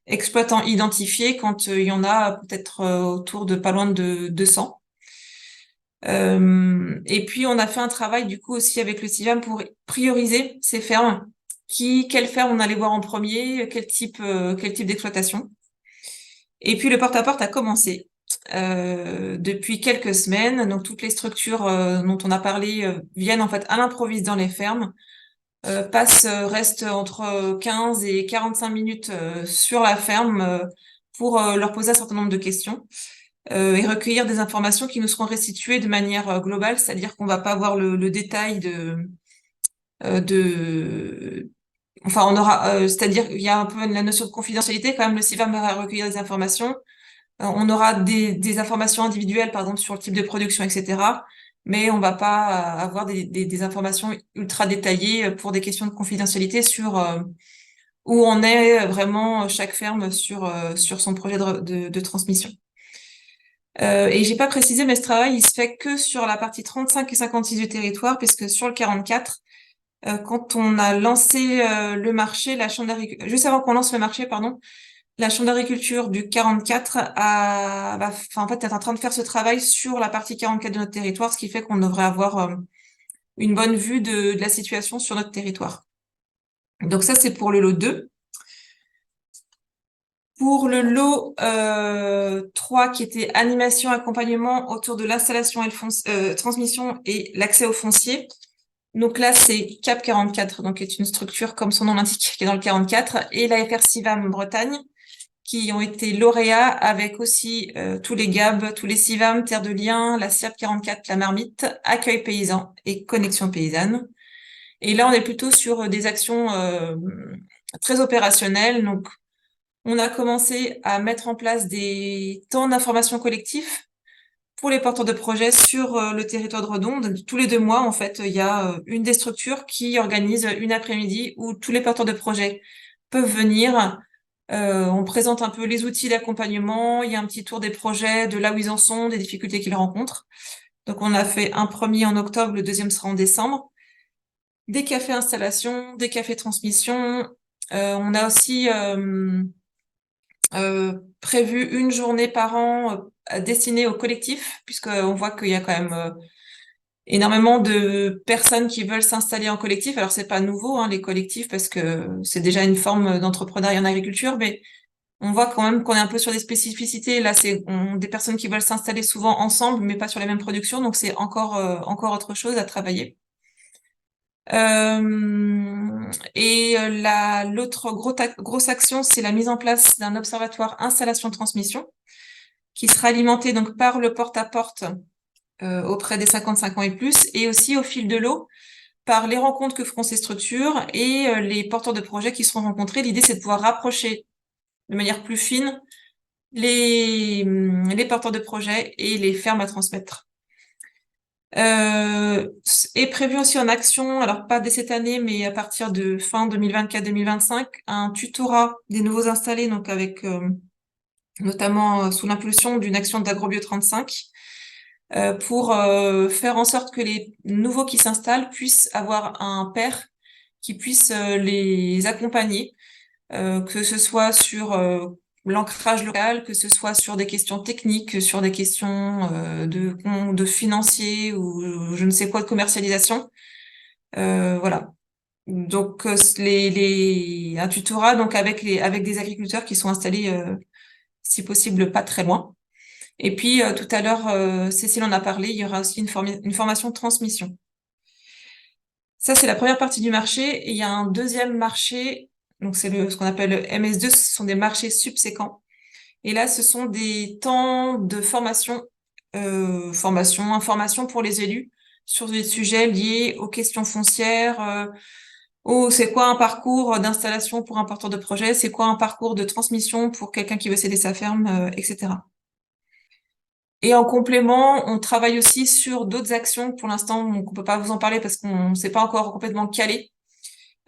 exploitants identifiés quand il y en a peut-être autour de pas loin de 200. Et puis, on a fait un travail du coup aussi avec le CIVAM pour prioriser ces fermes. Quelle ferme on allait voir en premier, quel type d'exploitation. Et puis, le porte-à-porte a commencé depuis quelques semaines. Donc, toutes les structures dont on a parlé viennent en fait à l'improviste dans les fermes, restent entre 15 et 45 minutes sur la ferme pour leur poser un certain nombre de questions. Et recueillir des informations qui nous seront restituées de manière globale, c'est-à-dire qu'on va pas avoir le détail enfin on aura, c'est-à-dire il y a un peu la notion de confidentialité quand même. Le CIVAM va recueillir des informations, on aura des informations individuelles par exemple sur le type de production, etc. Mais on va pas avoir des informations ultra détaillées pour des questions de confidentialité sur où on est vraiment chaque ferme sur son projet de transmission. Et j'ai pas précisé, mais ce travail, il se fait que sur la partie 35 et 56 du territoire, puisque sur le 44, quand on a lancé le marché, juste avant qu'on lance le marché, pardon, la Chambre d'agriculture du 44 en fait, est en train de faire ce travail sur la partie 44 de notre territoire, ce qui fait qu'on devrait avoir une bonne vue de la situation sur notre territoire. Donc ça, c'est pour le lot 2. Pour le lot 3, qui était animation, accompagnement autour de l'installation et transmission et l'accès au foncier. Donc là, c'est CAP 44, donc qui est une structure, comme son nom l'indique, qui est dans le 44, et la FR CIVAM Bretagne, qui ont été lauréats avec aussi tous les GAB, tous les CIVAM, Terre de Liens, la SIAP 44, la Marmite, Accueil Paysan et Connexion Paysanne. Et là, on est plutôt sur des actions très opérationnelles. Donc, on a commencé à mettre en place des temps d'information collectif pour les porteurs de projets sur le territoire de Redon. Donc, tous les 2 mois, en fait, il y a une des structures qui organise une après-midi où tous les porteurs de projets peuvent venir. On présente un peu les outils d'accompagnement, il y a un petit tour des projets, de là où ils en sont, des difficultés qu'ils rencontrent. Donc, on a fait un premier en octobre, le deuxième sera en décembre. Des cafés installation, des cafés transmission. On a aussi prévu une journée par an destinée au collectif, puisqu'on voit qu'il y a quand même énormément de personnes qui veulent s'installer en collectif. Alors, c'est pas nouveau, hein, les collectifs, parce que c'est déjà une forme d'entrepreneuriat en agriculture, mais on voit quand même qu'on est un peu sur des spécificités. Là, des personnes qui veulent s'installer souvent ensemble, mais pas sur les mêmes productions, donc c'est encore autre chose à travailler. L'autre grosse action, c'est la mise en place d'un observatoire installation-transmission qui sera alimenté donc par le porte-à-porte auprès des 55 ans et plus, et aussi au fil de l'eau par les rencontres que feront ces structures et les porteurs de projets qui seront rencontrés. L'idée, c'est de pouvoir rapprocher de manière plus fine les porteurs de projets et les fermes à transmettre. Est prévu aussi en action, alors pas dès cette année, mais à partir de fin 2024-2025, un tutorat des nouveaux installés, donc avec notamment sous l'impulsion d'une action d'AgroBio 35, pour faire en sorte que les nouveaux qui s'installent puissent avoir un pair qui puisse les accompagner, que ce soit sur l'ancrage local, que ce soit sur des questions techniques, sur des questions de financiers ou je ne sais quoi de commercialisation. Voilà. Donc un tutorat donc avec des agriculteurs qui sont installés si possible pas très loin. Et puis tout à l'heure Cécile en a parlé, il y aura aussi une formation de transmission. Ça, c'est la première partie du marché. Et il y a un deuxième marché, donc c'est ce qu'on appelle le MS2, ce sont des marchés subséquents. Et là, ce sont des temps de formation, information pour les élus sur des sujets liés aux questions foncières, c'est quoi un parcours d'installation pour un porteur de projet, c'est quoi un parcours de transmission pour quelqu'un qui veut céder sa ferme, etc. Et en complément, on travaille aussi sur d'autres actions. Pour l'instant, on ne peut pas vous en parler parce qu'on ne s'est pas encore complètement calé.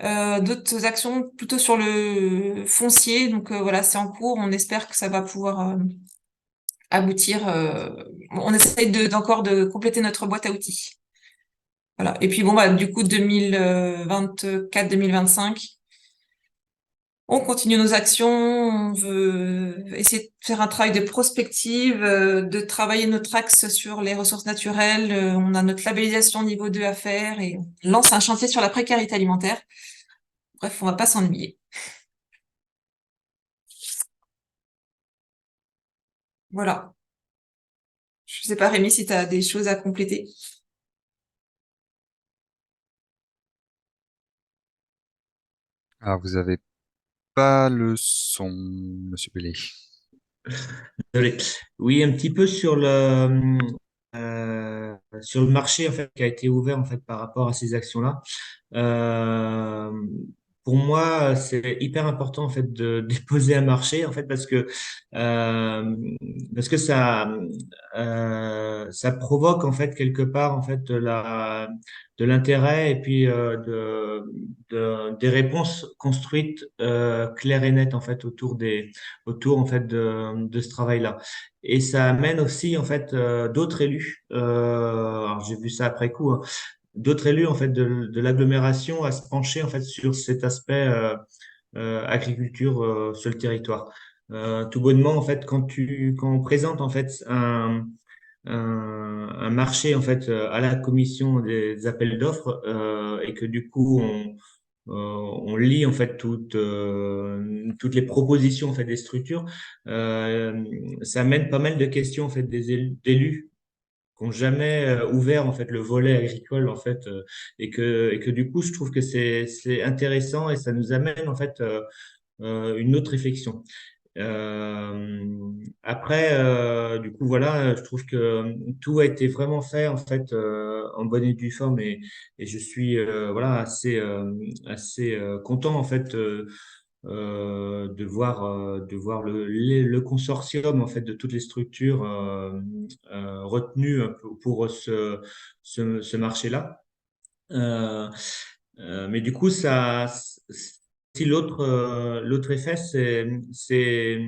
D'autres actions plutôt sur le foncier. Donc voilà, c'est en cours. On espère que ça va pouvoir aboutir. On essaye encore de compléter notre boîte à outils. Voilà. Et puis bon, bah, du coup, 2024-2025, on continue nos actions, on veut essayer de faire un travail de prospective, de travailler notre axe sur les ressources naturelles. On a notre labellisation niveau 2 à faire et on lance un chantier sur la précarité alimentaire. Bref, on va pas s'ennuyer. Voilà. Je sais pas, Rémi, si tu as des choses à compléter. Alors, vous avez pas le son, Monsieur Pellet. Désolé. Oui, un petit peu sur le marché en fait qui a été ouvert en fait par rapport à ces actions-là. Euh, pour moi, c'est hyper important en fait de déposer un marché en fait euh, parce que ça provoque en fait quelque part en fait de l'intérêt et puis des réponses construites claires et nettes en fait autour en fait de ce travail-là. Et ça amène aussi en fait d'autres élus. Alors j'ai vu ça après coup, hein, d'autres élus en fait de l'agglomération à se pencher en fait sur cet aspect agriculture sur le territoire. Tout bonnement en fait quand on présente en fait un marché en fait à la commission des appels d'offres et que du coup on lit en fait toutes les propositions en fait des structures, ça amène pas mal de questions en fait d'élus qui n'ont jamais ouvert en fait le volet agricole en fait et que du coup je trouve que c'est intéressant et ça nous amène en fait une autre réflexion. Après, du coup, voilà, je trouve que tout a été vraiment fait en fait en bonne et due forme et je suis voilà assez content en fait de voir le consortium en fait de toutes les structures retenues pour ce marché-là. Euh, mais du coup, si l'autre effet, c'est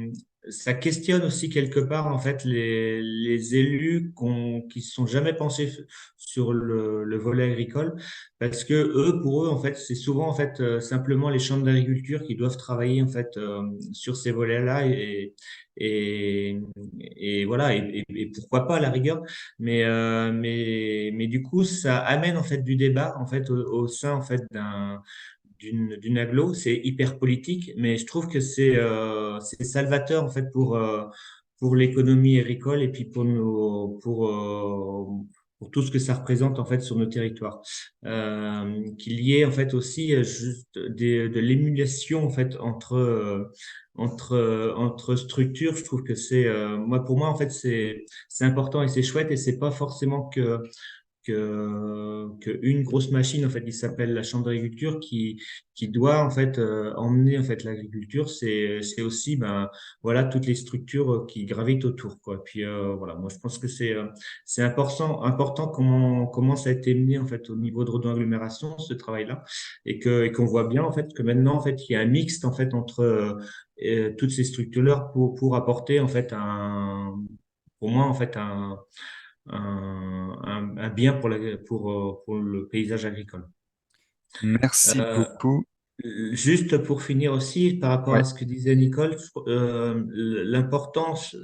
ça questionne aussi quelque part en fait les élus qui se sont jamais pensés sur le volet agricole parce que eux pour eux en fait c'est souvent en fait simplement les chambres d'agriculture qui doivent travailler en fait sur ces volets-là et et voilà et pourquoi pas à la rigueur mais du coup ça amène en fait du débat en fait au sein en fait d'une agglo, c'est hyper politique, mais je trouve que c'est salvateur en fait pour l'économie agricole et puis pour tout ce que ça représente en fait sur nos territoires. Qu'il y ait en fait aussi juste de l'émulation en fait entre structures, je trouve que moi pour moi en fait c'est important et c'est chouette et c'est pas forcément que une grosse machine en fait qui s'appelle la chambre d'agriculture qui doit en fait emmener en fait l'agriculture c'est aussi ben voilà toutes les structures qui gravitent autour quoi puis voilà moi je pense que c'est important comment ça a été mené en fait au niveau de Redon Agglomération ce travail là et qu'on voit bien en fait que maintenant en fait il y a un mixte en fait entre toutes ces structures là pour apporter en fait un pour moi en fait un bien pour le paysage agricole. Merci Euh, beaucoup. Juste pour finir aussi, par rapport Ouais. à ce que disait Nicole,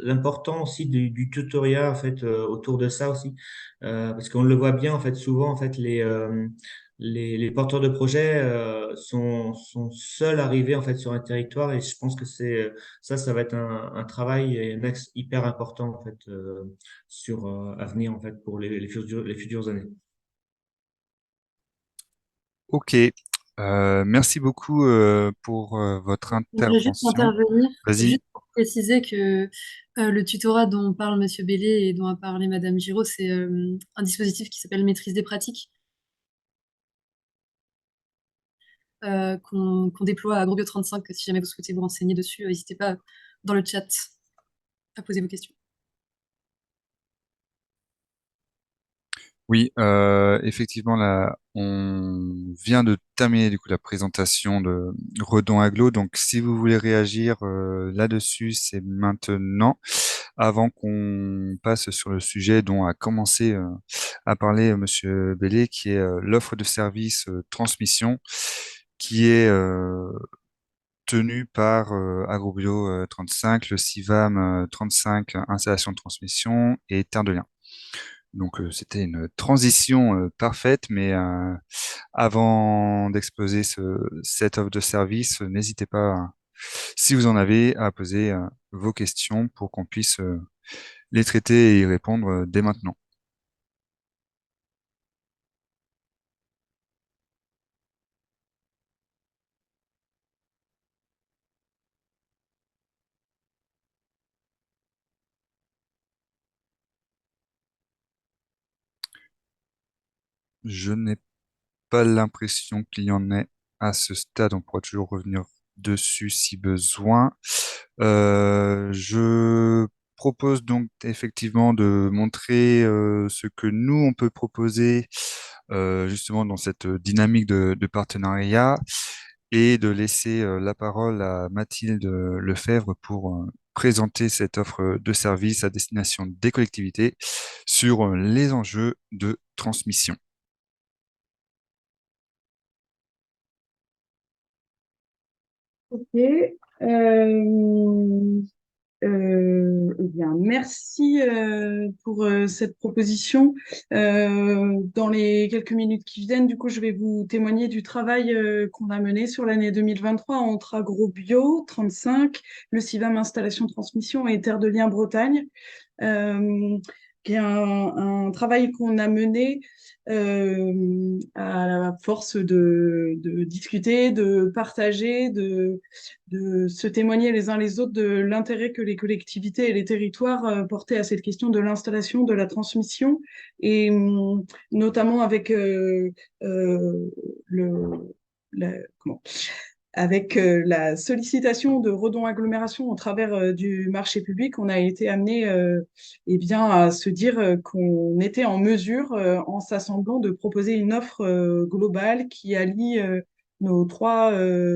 l'important aussi du tutoriel en fait autour de ça aussi, parce qu'on le voit bien en fait souvent en fait les porteurs de projets sont seuls arrivés en fait sur un territoire et je pense que ça va être un travail et un axe hyper important en fait sur à venir en fait pour les futures années. Ok. Merci beaucoup pour votre Je voulais juste intervention. intervenir, Vas-y. juste pour préciser que le tutorat dont parle Monsieur Bellé et dont a parlé Madame Giraud, c'est un dispositif qui s'appelle Maîtrise des pratiques, qu'on déploie à Grobio 35. Si jamais vous souhaitez vous renseigner dessus, n'hésitez pas dans le chat à poser vos questions. Oui, effectivement, là, on vient de terminer du coup la présentation de Redon Aglo. Donc, si vous voulez réagir là-dessus, c'est maintenant, avant qu'on passe sur le sujet dont a commencé à parler Monsieur Bellé, qui est l'offre de service transmission, qui est tenue par Agrobio 35, le CIVAM 35, installation de transmission et Terre de Liens. Donc c'était une transition parfaite, mais avant d'exposer cette offre de service, n'hésitez pas, si vous en avez, à poser vos questions pour qu'on puisse les traiter et y répondre dès maintenant. Je n'ai pas l'impression qu'il y en ait à ce stade. On pourra toujours revenir dessus si besoin. Je propose donc effectivement de montrer ce que nous, on peut proposer justement dans cette dynamique de partenariat et de laisser la parole à Mathilde Lefebvre pour présenter cette offre de service à destination des collectivités sur les enjeux de transmission. Ok. Euh, eh bien, merci pour cette proposition. Dans les quelques minutes qui viennent, du coup, je vais vous témoigner du travail qu'on a mené sur l'année 2023 entre Agrobio 35, le CIVAM Installation Transmission et Terre de Liens Bretagne, qui est un travail qu'on a mené à la force de discuter, de partager, de se témoigner les uns les autres de l'intérêt que les collectivités et les territoires portaient à cette question de l'installation, de la transmission, et notamment avec le, comment avec la sollicitation de Redon Agglomération au travers du marché public, on a été amené eh bien, à se dire qu'on était en mesure, en s'assemblant, de proposer une offre globale qui allie nos trois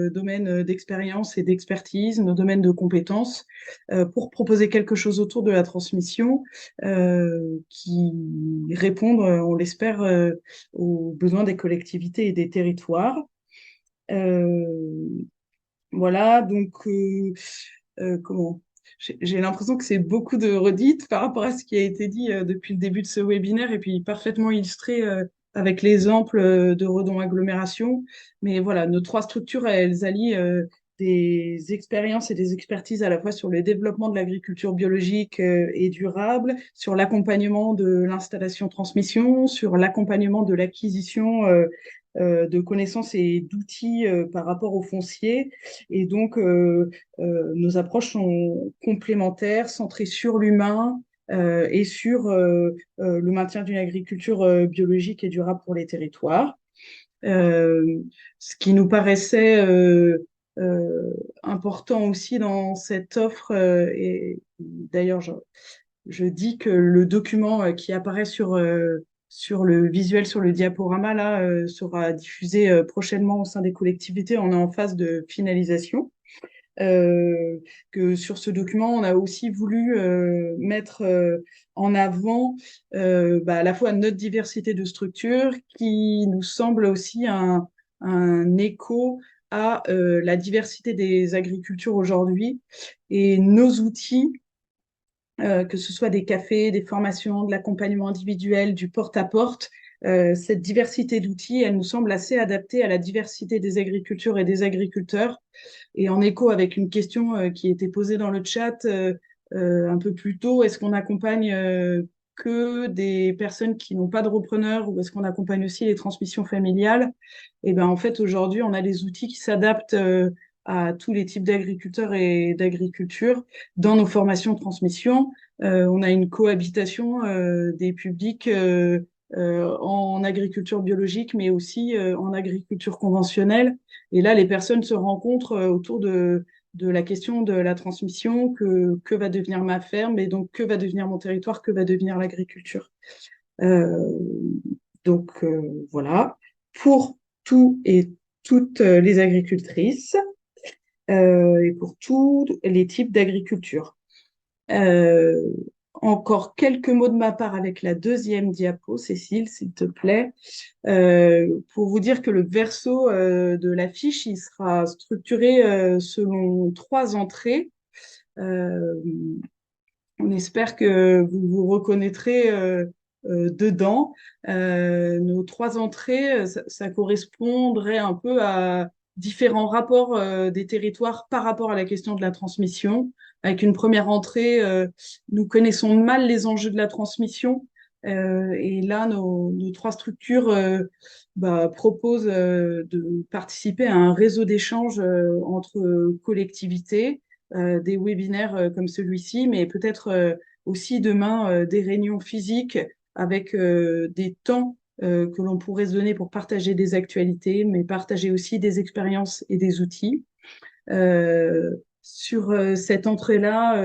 domaines d'expérience et d'expertise, nos domaines de compétences, pour proposer quelque chose autour de la transmission qui répondent, on l'espère, aux besoins des collectivités et des territoires. Voilà, donc comment? J'ai l'impression que c'est beaucoup de redites par rapport à ce qui a été dit depuis le début de ce webinaire et puis parfaitement illustré avec l'exemple de Redon Agglomération. Mais voilà, nos trois structures, elles allient des expériences et des expertises à la fois sur le développement de l'agriculture biologique et durable, sur l'accompagnement de l'installation-transmission, sur l'accompagnement de l'acquisition de connaissances et d'outils par rapport au foncier. Et donc, nos approches sont complémentaires, centrées sur l'humain et sur le maintien d'une agriculture biologique et durable pour les territoires. Ce qui nous paraissait important aussi dans cette offre, et d'ailleurs, je dis que le document qui apparaît sur le visuel, sur le diaporama, là, sera diffusé prochainement au sein des collectivités. On est en phase de finalisation. Que sur ce document, on a aussi voulu mettre en avant à la fois notre diversité de structures, qui nous semble aussi un écho à la diversité des agricultures aujourd'hui et nos outils que ce soit des cafés, des formations, de l'accompagnement individuel, du porte-à-porte. Cette diversité d'outils, elle nous semble assez adaptée à la diversité des agricultures et des agriculteurs. Et en écho avec une question qui était posée dans le chat un peu plus tôt, est-ce qu'on accompagne que des personnes qui n'ont pas de repreneurs ou est-ce qu'on accompagne aussi les transmissions familiales? Et ben en fait, aujourd'hui, on a des outils qui s'adaptent à tous les types d'agriculteurs et d'agriculture dans nos formations de transmission. On a une cohabitation des publics en agriculture biologique, mais aussi en agriculture conventionnelle. Et là, les personnes se rencontrent autour de la question de la transmission, que va devenir ma ferme, et donc que va devenir mon territoire, que va devenir l'agriculture. Euh, voilà, pour tous et toutes les agricultrices et pour tous les types d'agriculture. Encore quelques mots de ma part avec la deuxième diapo, Cécile, s'il te plaît, pour vous dire que le verso de la fiche, il sera structuré selon 3 entrées. On espère que vous vous reconnaîtrez dedans. Nos 3 entrées, ça correspondrait un peu à différents rapports des territoires par rapport à la question de la transmission. Avec une première entrée, nous connaissons mal les enjeux de la transmission. Et là, nos 3 structures proposent de participer à un réseau d'échanges entre collectivités, des webinaires comme celui-ci, mais peut-être aussi demain des réunions physiques avec des temps que l'on pourrait se donner pour partager des actualités, mais partager aussi des expériences et des outils. Sur cette entrée-là,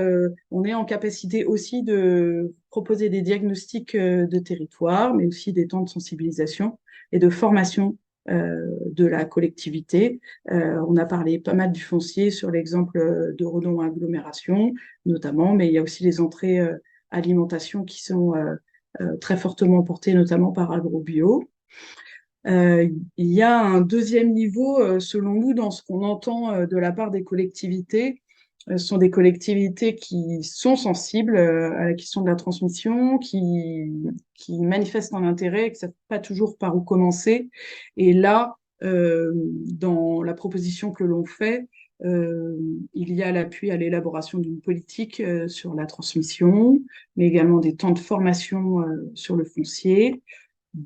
on est en capacité aussi de proposer des diagnostics de territoire, mais aussi des temps de sensibilisation et de formation de la collectivité. On a parlé pas mal du foncier sur l'exemple de Redon Agglomération, notamment, mais il y a aussi les entrées alimentation qui sont très fortement portées, notamment par AgroBio. Il y a un deuxième niveau, selon nous, dans ce qu'on entend de la part des collectivités. Ce sont des collectivités qui sont sensibles à la question de la transmission, qui manifestent un intérêt, qui ne savent pas toujours par où commencer. Et là, dans la proposition que l'on fait, il y a l'appui à l'élaboration d'une politique sur la transmission, mais également des temps de formation sur le foncier,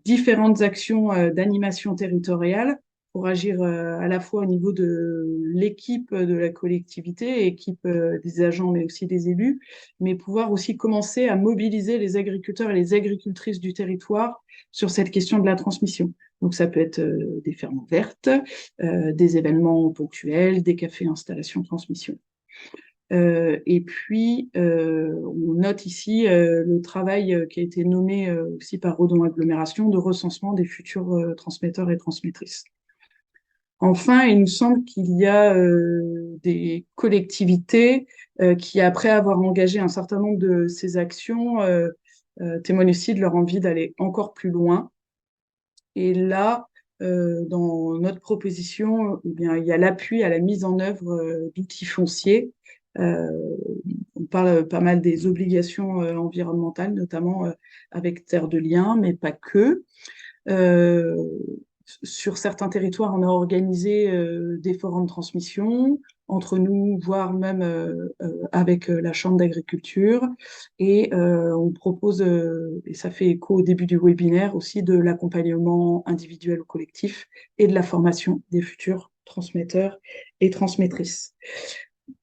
différentes actions d'animation territoriale pour agir à la fois au niveau de l'équipe de la collectivité, équipe des agents, mais aussi des élus, mais pouvoir aussi commencer à mobiliser les agriculteurs et les agricultrices du territoire sur cette question de la transmission. Donc ça peut être des fermes vertes, des événements ponctuels, des cafés installations transmission. Et puis, on note ici le travail qui a été nommé aussi par Redon Agglomération de recensement des futurs transmetteurs et transmettrices. Enfin, il nous semble qu'il y a des collectivités qui, après avoir engagé un certain nombre de ces actions, témoignent aussi de leur envie d'aller encore plus loin. Et là, dans notre proposition, eh bien, il y a l'appui à la mise en œuvre d'outils fonciers. Euh, on parle pas mal des obligations environnementales, notamment avec Terre de Liens, mais pas que. Euh, sur certains territoires, on a organisé des forums de transmission entre nous, voire même avec la Chambre d'agriculture. Et on propose, et ça fait écho au début du webinaire aussi, de l'accompagnement individuel ou collectif et de la formation des futurs transmetteurs et transmettrices.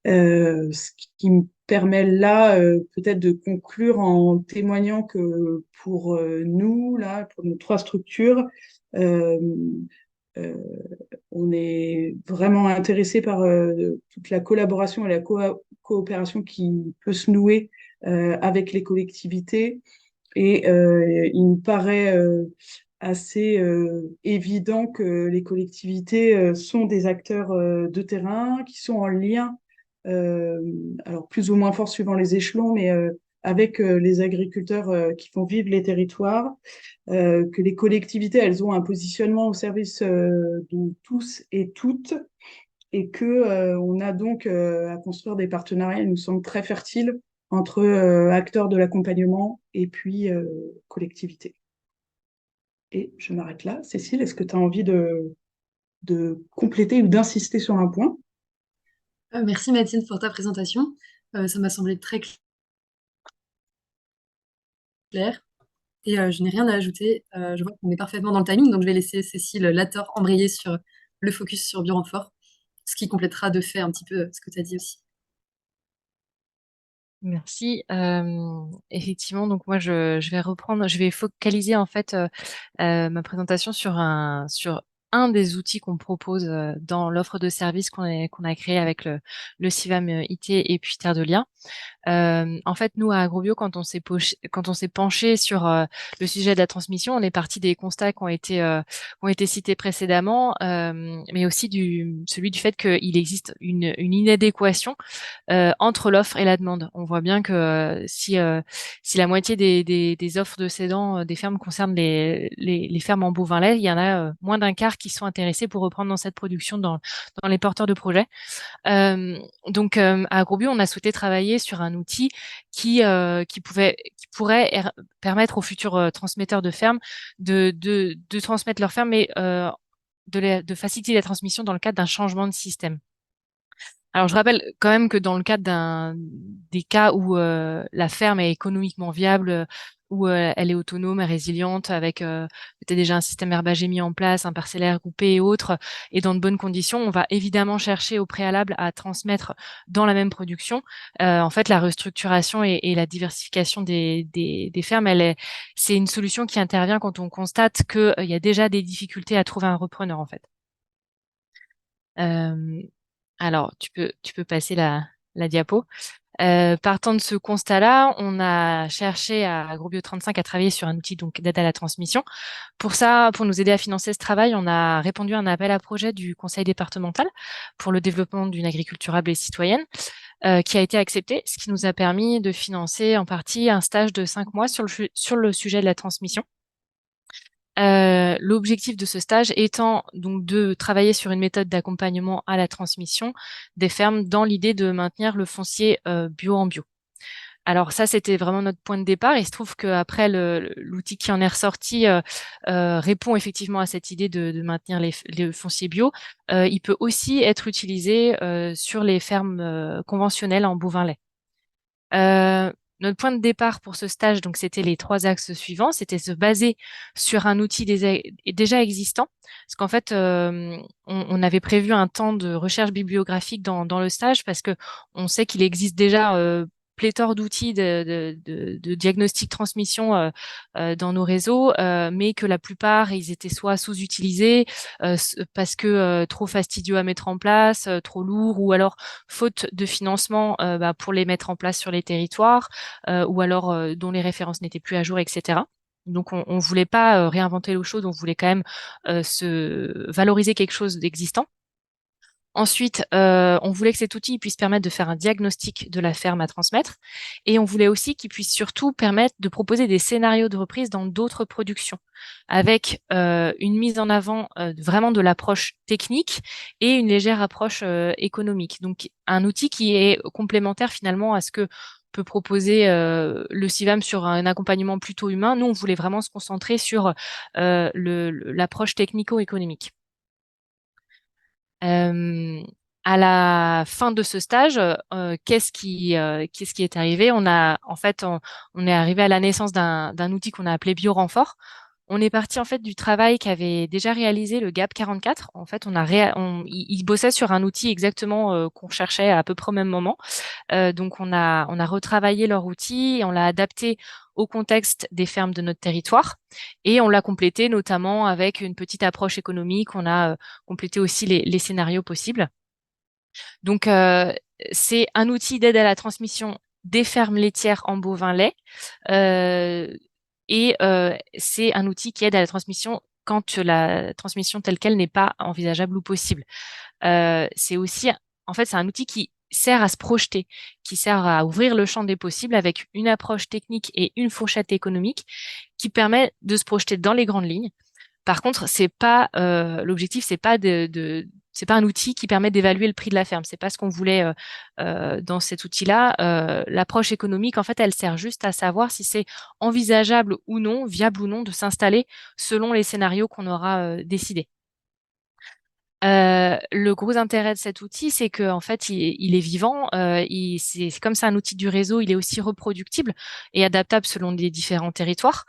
Ce qui me permet là peut-être de conclure en témoignant que pour nous, là, pour nos trois structures, euh, euh, on est vraiment intéressé par toute la collaboration et la coopération qui peut se nouer avec les collectivités. Et il me paraît assez évident que les collectivités sont des acteurs de terrain qui sont en lien, euh, alors plus ou moins fort suivant les échelons, mais avec les agriculteurs qui font vivre les territoires, que les collectivités, elles ont un positionnement au service de tous et toutes, et que on a donc à construire des partenariats, il nous semble très fertiles entre acteurs de l'accompagnement et puis collectivités. Et je m'arrête là. Cécile, est-ce que tu as envie de compléter ou d'insister sur un point? Merci Mathilde pour ta présentation. Ça m'a semblé très clair. Et je n'ai rien à ajouter. Je vois qu'on est parfaitement dans le timing, donc je vais laisser Cécile Lator embrayer sur le focus sur Biorenfort, ce qui complétera de fait un petit peu ce que tu as dit aussi. Merci. Effectivement, donc moi je vais reprendre, je vais focaliser en fait ma présentation sur un des outils qu'on propose dans l'offre de service qu'on a créé avec le CIVAM IT et puis Terre de Liens. En fait, nous, à Agrobio, quand on s'est penché sur le sujet de la transmission, on est parti des constats qui ont été cités précédemment, mais aussi celui du fait qu'il existe une inadéquation entre l'offre et la demande. On voit bien que si la moitié des offres de cédants des fermes concernent les fermes en bovin lait, il y en a moins d'un quart qui sont intéressés pour reprendre dans cette production dans les porteurs de projets. Donc, à Agrobio, on a souhaité travailler sur un outil qui pourrait permettre aux futurs transmetteurs de fermes de transmettre leur ferme, mais de faciliter la transmission dans le cadre d'un changement de système. Alors, je rappelle quand même que dans le cadre des cas où la ferme est économiquement viable, où elle est autonome et résiliente, avec peut-être déjà un système herbagé mis en place, un parcellaire groupé et autres, et dans de bonnes conditions, on va évidemment chercher au préalable à transmettre dans la même production. En fait, la restructuration et la diversification des fermes, c'est une solution qui intervient quand on constate qu'il y a déjà des difficultés à trouver un repreneur, en fait. Alors, tu peux passer la diapo. Partant de ce constat-là, on a cherché à Agrobio 35 à travailler sur un outil donc d'aide à la transmission. Pour ça, pour nous aider à financer ce travail, on a répondu à un appel à projet du Conseil départemental pour le développement d'une agriculture durable et citoyenne, qui a été accepté, ce qui nous a permis de financer en partie un stage de 5 mois sur le sujet de la transmission. L'objectif de ce stage étant donc de travailler sur une méthode d'accompagnement à la transmission des fermes dans l'idée de maintenir le foncier bio en bio. Alors ça, c'était vraiment notre point de départ. Il se trouve qu'après, l'outil qui en est ressorti répond effectivement à cette idée de maintenir les fonciers bio. Il peut aussi être utilisé sur les fermes conventionnelles en bovin lait. Notre point de départ pour ce stage, donc, c'était les 3 axes suivants. C'était se baser sur un outil déjà existant. Parce qu'en fait, on avait prévu un temps de recherche bibliographique dans le stage parce que on sait qu'il existe déjà pléthore d'outils de diagnostic transmission dans nos réseaux, mais que la plupart, ils étaient soit sous-utilisés parce que trop fastidieux à mettre en place, trop lourds, ou alors faute de financement pour les mettre en place sur les territoires, ou alors dont les références n'étaient plus à jour, etc. Donc, on voulait pas réinventer l'eau chaude, on voulait quand même se valoriser quelque chose d'existant. Ensuite, on voulait que cet outil puisse permettre de faire un diagnostic de la ferme à transmettre. Et on voulait aussi qu'il puisse surtout permettre de proposer des scénarios de reprise dans d'autres productions, avec une mise en avant vraiment de l'approche technique et une légère approche économique. Donc, un outil qui est complémentaire finalement à ce que peut proposer le CIVAM sur un accompagnement plutôt humain. Nous, on voulait vraiment se concentrer sur l'approche technico-économique. Euh, à la fin de ce stage, qu'est-ce qui est arrivé? On est arrivé à la naissance d'un outil qu'on a appelé BioRenfort. On est parti en fait du travail qu'avait déjà réalisé le GAP 44. En fait, il bossait sur un outil exactement qu'on cherchait à peu près au même moment. Donc, on a retravaillé leur outil et on l'a adapté au contexte des fermes de notre territoire et on l'a complété notamment avec une petite approche économique. On a complété aussi les scénarios possibles. Donc, c'est un outil d'aide à la transmission des fermes laitières en bovin lait et c'est un outil qui aide à la transmission quand la transmission telle qu'elle n'est pas envisageable ou possible. C'est aussi, en fait, c'est un outil qui sert à se projeter, qui sert à ouvrir le champ des possibles avec une approche technique et une fourchette économique qui permet de se projeter dans les grandes lignes. Par contre, c'est pas l'objectif, c'est pas un outil qui permet d'évaluer le prix de la ferme. C'est pas ce qu'on voulait dans cet outil-là. L'approche économique, en fait, elle sert juste à savoir si c'est envisageable ou non, viable ou non, de s'installer selon les scénarios qu'on aura décidés. Le gros intérêt de cet outil, c'est que en fait, il est vivant. C'est comme c'est un outil du réseau, il est aussi reproductible et adaptable selon les différents territoires.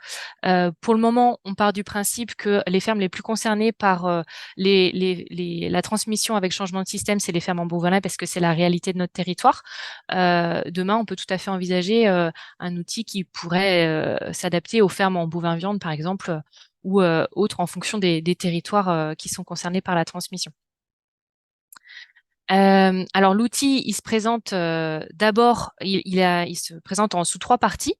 Pour le moment, on part du principe que les fermes les plus concernées par la transmission avec changement de système, c'est les fermes en bovin parce que c'est la réalité de notre territoire. Demain, on peut tout à fait envisager un outil qui pourrait s'adapter aux fermes en bovin viande, par exemple, ou autres en fonction des territoires qui sont concernés par la transmission. Alors l'outil, il se présente d'abord, il se présente sous 3 parties.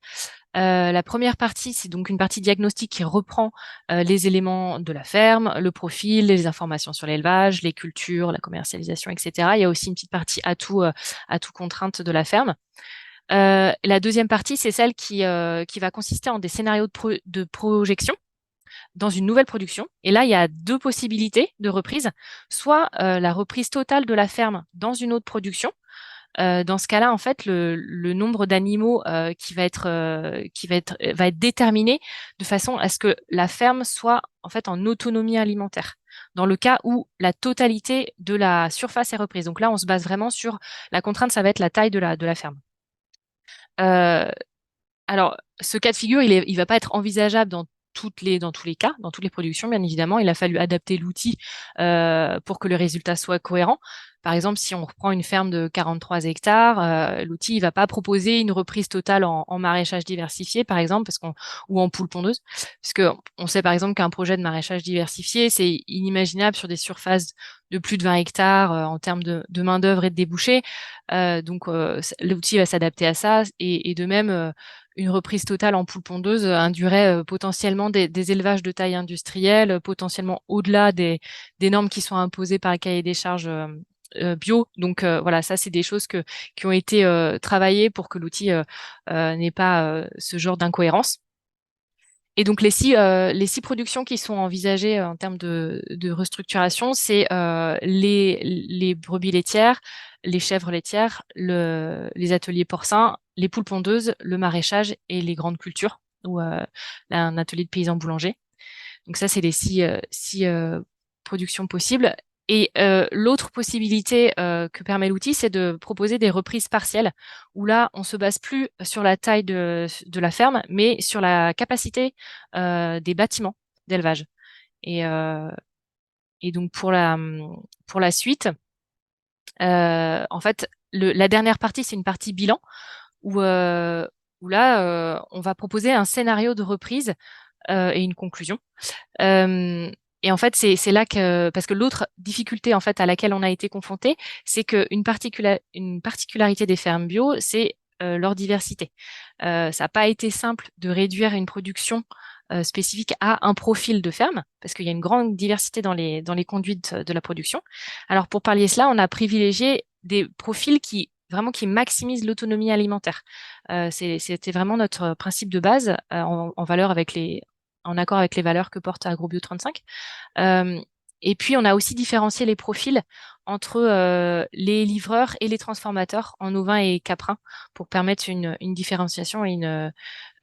La première partie, c'est donc une partie diagnostique qui reprend les éléments de la ferme, le profil, les informations sur l'élevage, les cultures, la commercialisation, etc. Il y a aussi une petite partie atout contrainte de la ferme. La deuxième partie, c'est celle qui va consister en des scénarios de projection dans une nouvelle production. Et là, il y a 2 possibilités de reprise. Soit la reprise totale de la ferme dans une autre production. Dans ce cas-là, en fait, le nombre d'animaux va être déterminé de façon à ce que la ferme soit en fait en autonomie alimentaire. Dans le cas où la totalité de la surface est reprise. Donc là, on se base vraiment sur la contrainte, ça va être la taille de la ferme. Alors, ce cas de figure, il va pas être envisageable dans tous les cas, dans toutes les productions, bien évidemment. Il a fallu adapter l'outil pour que le résultat soit cohérent. Par exemple, si on reprend une ferme de 43 hectares, l'outil il va pas proposer une reprise totale en maraîchage diversifié, par exemple, ou en poule pondeuse, parce que on sait par exemple qu'un projet de maraîchage diversifié, c'est inimaginable sur des surfaces de plus de 20 hectares en termes de main-d'œuvre et de débouchés. Donc, l'outil va s'adapter à ça, et de même une reprise totale en poule pondeuse induirait potentiellement des élevages de taille industrielle, potentiellement au-delà des normes qui sont imposées par le cahier des charges bio. Donc voilà, ça c'est des choses qui ont été travaillées pour que l'outil n'ait pas ce genre d'incohérence. Et donc les 6 productions qui sont envisagées en termes de restructuration, c'est les brebis laitières, les chèvres laitières, les ateliers porcins, les poules pondeuses, le maraîchage et les grandes cultures, ou un atelier de paysans boulangers. Donc ça, c'est les 6 productions possibles. Et l'autre possibilité que permet l'outil, c'est de proposer des reprises partielles, où là, on se base plus sur la taille de la ferme, mais sur la capacité des bâtiments d'élevage. Et donc pour la suite, en fait, la dernière partie, c'est une partie bilan, où là, on va proposer un scénario de reprise et une conclusion. Et en fait, c'est là que, parce que l'autre difficulté en fait à laquelle on a été confronté, c'est qu'une particularité des fermes bio, c'est leur diversité. Ça n'a pas été simple de réduire une production spécifiques à un profil de ferme, parce qu'il y a une grande diversité dans les conduites de la production. Alors pour pallier cela, on a privilégié des profils qui maximisent l'autonomie alimentaire. C'était vraiment notre principe de base en accord avec les valeurs que porte AgroBio 35. Et puis, on a aussi différencié les profils entre les livreurs et les transformateurs en ovins et caprins pour permettre une différenciation et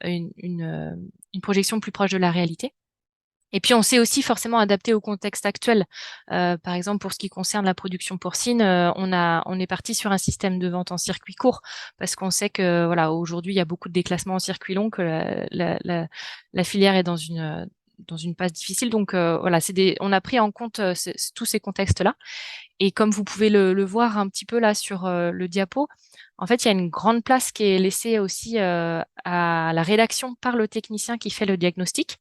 une projection plus proche de la réalité. Et puis, on s'est aussi forcément adapté au contexte actuel. Par exemple, pour ce qui concerne la production porcine, on est parti sur un système de vente en circuit court parce qu'on sait que voilà, aujourd'hui, il y a beaucoup de déclassements en circuit long, que la filière est dans une passe difficile. Donc voilà, on a pris en compte tous ces contextes-là. Et comme vous pouvez le voir un petit peu là sur le diapo, en fait, il y a une grande place qui est laissée aussi à la rédaction par le technicien qui fait le diagnostic.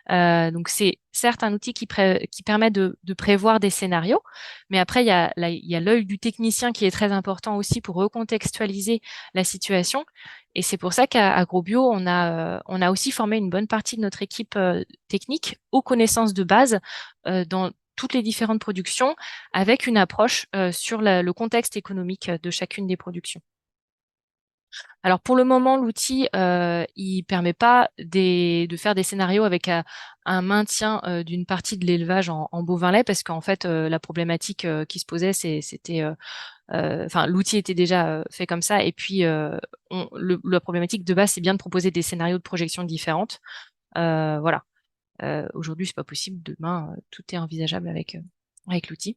Donc, c'est certes un outil qui permet de prévoir des scénarios, mais après, il y a l'œil du technicien qui est très important aussi pour recontextualiser la situation. Et c'est pour ça qu'à AgroBio, on a aussi formé une bonne partie de notre équipe technique aux connaissances de base dans toutes les différentes productions, avec une approche sur le contexte économique de chacune des productions. Alors pour le moment, l'outil, il permet pas de faire des scénarios avec un maintien d'une partie de l'élevage en bovin lait, parce qu'en fait, la problématique qui se posait, c'était, enfin, l'outil était déjà fait comme ça, et puis la problématique de base, c'est bien de proposer des scénarios de projection différentes. Voilà. Aujourd'hui, c'est pas possible. Demain, tout est envisageable avec l'outil.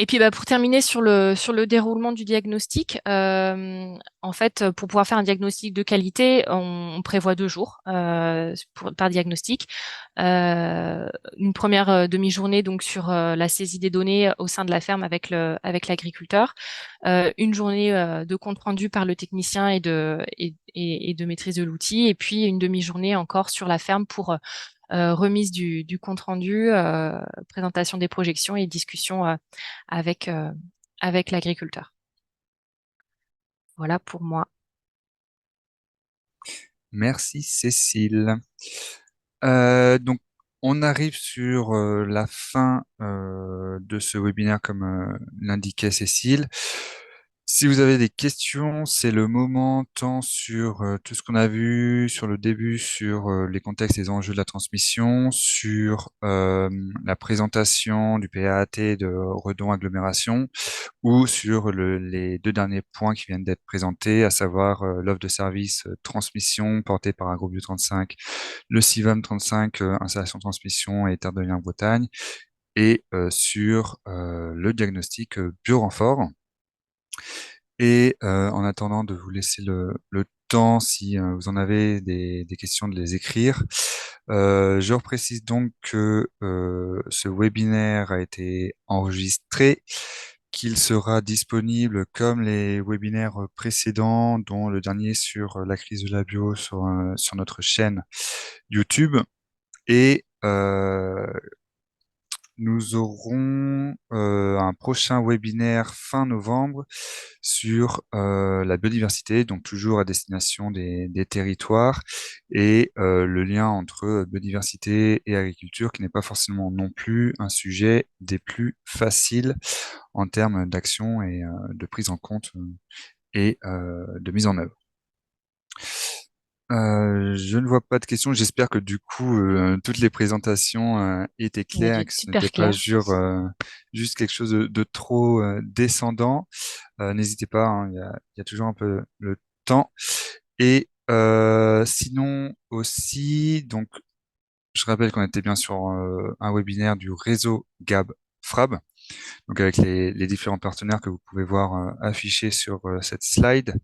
Et puis pour terminer sur le déroulement du diagnostic, en fait, pour pouvoir faire un diagnostic de qualité, on prévoit 2 jours par diagnostic. Une première demi-journée donc sur la saisie des données au sein de la ferme avec l'agriculteur. Une journée de compte rendu par le technicien et de maîtrise de l'outil. Et puis une demi-journée encore sur la ferme pour remise du compte rendu, présentation des projections et discussion avec, avec l'agriculteur. Voilà pour moi. Merci Cécile. Donc, on arrive sur la fin de ce webinaire, comme l'indiquait Cécile. Si vous avez des questions, c'est le moment, tant sur tout ce qu'on a vu, sur le début, sur les contextes et les enjeux de la transmission, sur la présentation du PAAT de Redon Agglomération, ou sur les 2 derniers points qui viennent d'être présentés, à savoir l'offre de service transmission portée par AgroBio 35, le CIVAM 35, installation transmission et terre de liens Bretagne, et sur le diagnostic biorenfort. Et en attendant de vous laisser le temps, si vous en avez des questions, de les écrire. Je reprécise donc que ce webinaire a été enregistré, qu'il sera disponible comme les webinaires précédents, dont le dernier sur la crise de la bio sur notre chaîne YouTube. Et nous aurons un prochain webinaire fin novembre sur la biodiversité, donc toujours à destination des territoires, et le lien entre biodiversité et agriculture, qui n'est pas forcément non plus un sujet des plus faciles en termes d'action et de prise en compte et de mise en œuvre. Je ne vois pas de questions. J'espère que du coup, toutes les présentations étaient claires et que ce Super n'était pas clair. juste quelque chose de trop descendant. N'hésitez pas, hein, il y a toujours un peu le temps. Et sinon aussi, donc, je rappelle qu'on était bien sur un webinaire du réseau Gab Frab, donc avec les différents partenaires que vous pouvez voir affichés sur cette slide,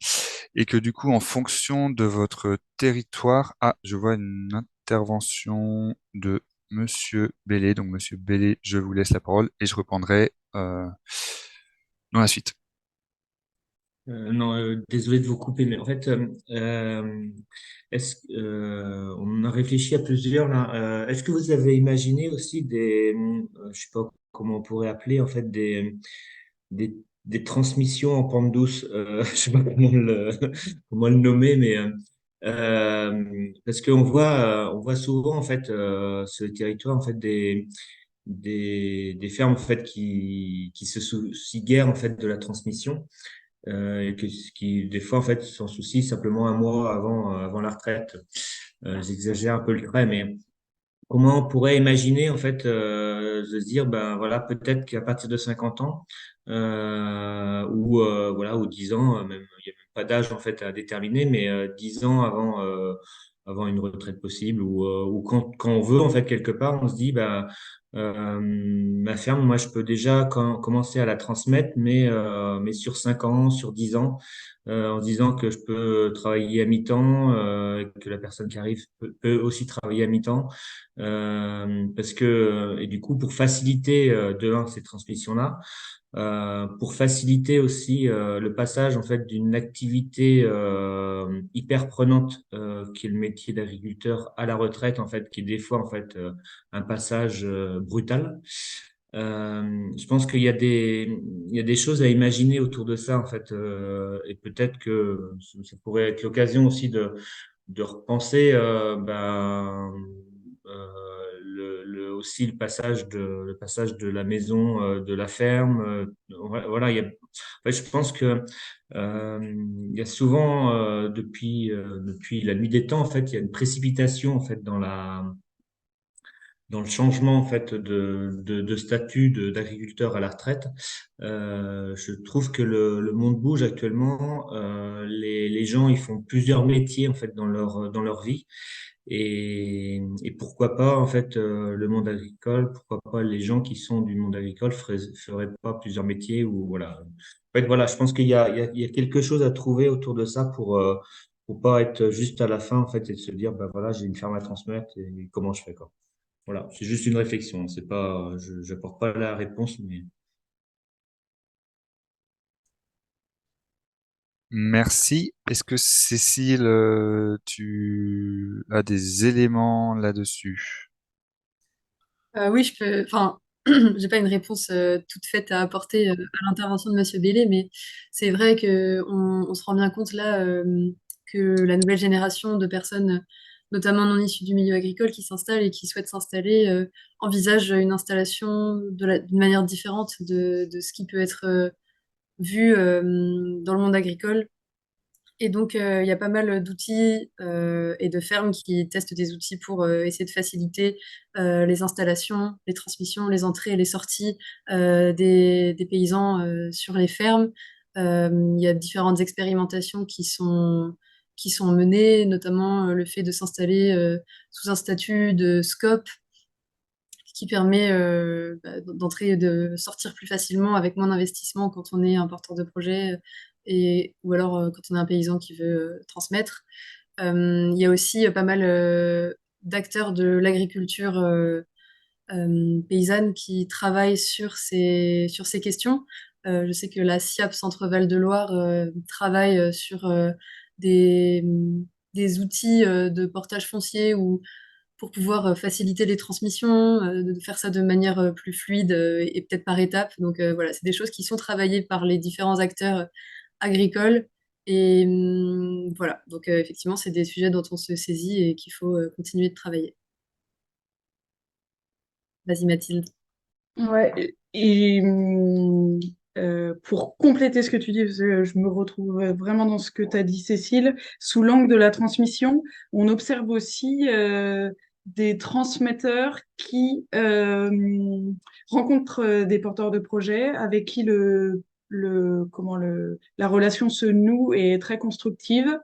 et que du coup, en fonction de votre territoire, je vois une intervention de Monsieur Bellé. Donc, Monsieur Bellé, je vous laisse la parole et je reprendrai dans la suite. Non, désolé de vous couper, mais en fait, on a réfléchi à plusieurs là. Est-ce que vous avez imaginé aussi je sais pas comment on pourrait appeler en fait des transmissions en pente douce, je sais pas comment le nommer, mais Parce on voit souvent en fait ce territoire en fait des fermes en fait qui se soucient guère en fait de la transmission et qui des fois en fait s'en soucient simplement un mois avant la retraite. J'exagère un peu le trait, mais comment on pourrait imaginer en fait de se dire ben voilà peut-être qu'à partir de 50 ans ou voilà ou 10 ans même il y a même pas d'âge en fait à déterminer mais 10 ans avant une retraite possible ou quand on veut en fait quelque part on se dit bah ma ferme moi je peux déjà commencer à la transmettre mais sur 5 ans sur 10 ans en se disant que je peux travailler à mi-temps que la personne qui arrive peut aussi travailler à mi-temps parce que et du coup pour faciliter de un ces transmissions-là, pour faciliter aussi le passage en fait d'une activité hyper prenante qui est le métier d'agriculteur à la retraite en fait qui est des fois en fait un passage brutal. Je pense qu'il y a il y a des choses à imaginer autour de ça en fait et peut-être que ça pourrait être l'occasion aussi de repenser aussi le passage de la maison de la ferme voilà il y a en fait, je pense que il y a souvent depuis la nuit des temps en fait il y a une précipitation en fait dans le changement en fait de statut d'agriculteur à la retraite. Je trouve que le monde bouge actuellement. Les gens ils font plusieurs métiers en fait dans leur vie. Et pourquoi pas en fait le monde agricole, pourquoi pas les gens qui sont du monde agricole feraient pas plusieurs métiers ou voilà. En fait voilà, je pense il y a quelque chose à trouver autour de ça pour pas être juste à la fin en fait et de se dire bah voilà j'ai une ferme à transmettre et comment je fais quoi. Voilà, c'est juste une réflexion. C'est pas, j'apporte pas la réponse, mais Merci. Est-ce que Cécile, tu as des éléments là-dessus? Oui, je peux. Enfin, j'ai pas une réponse toute faite à apporter à l'intervention de Monsieur Bellé, mais c'est vrai que on se rend bien compte là que la nouvelle génération de personnes, notamment non issues du milieu agricole, qui s'installent et qui souhaitent s'installer, envisagent une installation d'une manière différente de ce qui peut être vu dans le monde agricole. Et donc, il y a pas mal d'outils et de fermes qui testent des outils pour essayer de faciliter les installations, les transmissions, les entrées et les sorties des paysans sur les fermes. Il y a différentes expérimentations qui sont menées, notamment le fait de s'installer sous un statut de SCOP qui permet d'entrer et de sortir plus facilement avec moins d'investissement quand on est un porteur de projet ou alors quand on est un paysan qui veut transmettre. Il y a aussi pas mal d'acteurs de l'agriculture paysanne qui travaillent sur ces questions. Je sais que la SIAP Centre-Val de Loire travaille sur des, des outils de portage foncier ou pour pouvoir faciliter les transmissions, de faire ça de manière plus fluide et peut-être par étapes. Donc voilà, c'est des choses qui sont travaillées par les différents acteurs agricoles. Et voilà, donc effectivement, c'est des sujets dont on se saisit et qu'il faut continuer de travailler. Vas-y Mathilde. Ouais, pour compléter ce que tu dis, parce que je me retrouve vraiment dans ce que tu as dit, Cécile, sous l'angle de la transmission, on observe aussi des transmetteurs qui rencontrent des porteurs de projets avec qui la relation se noue et est très constructive.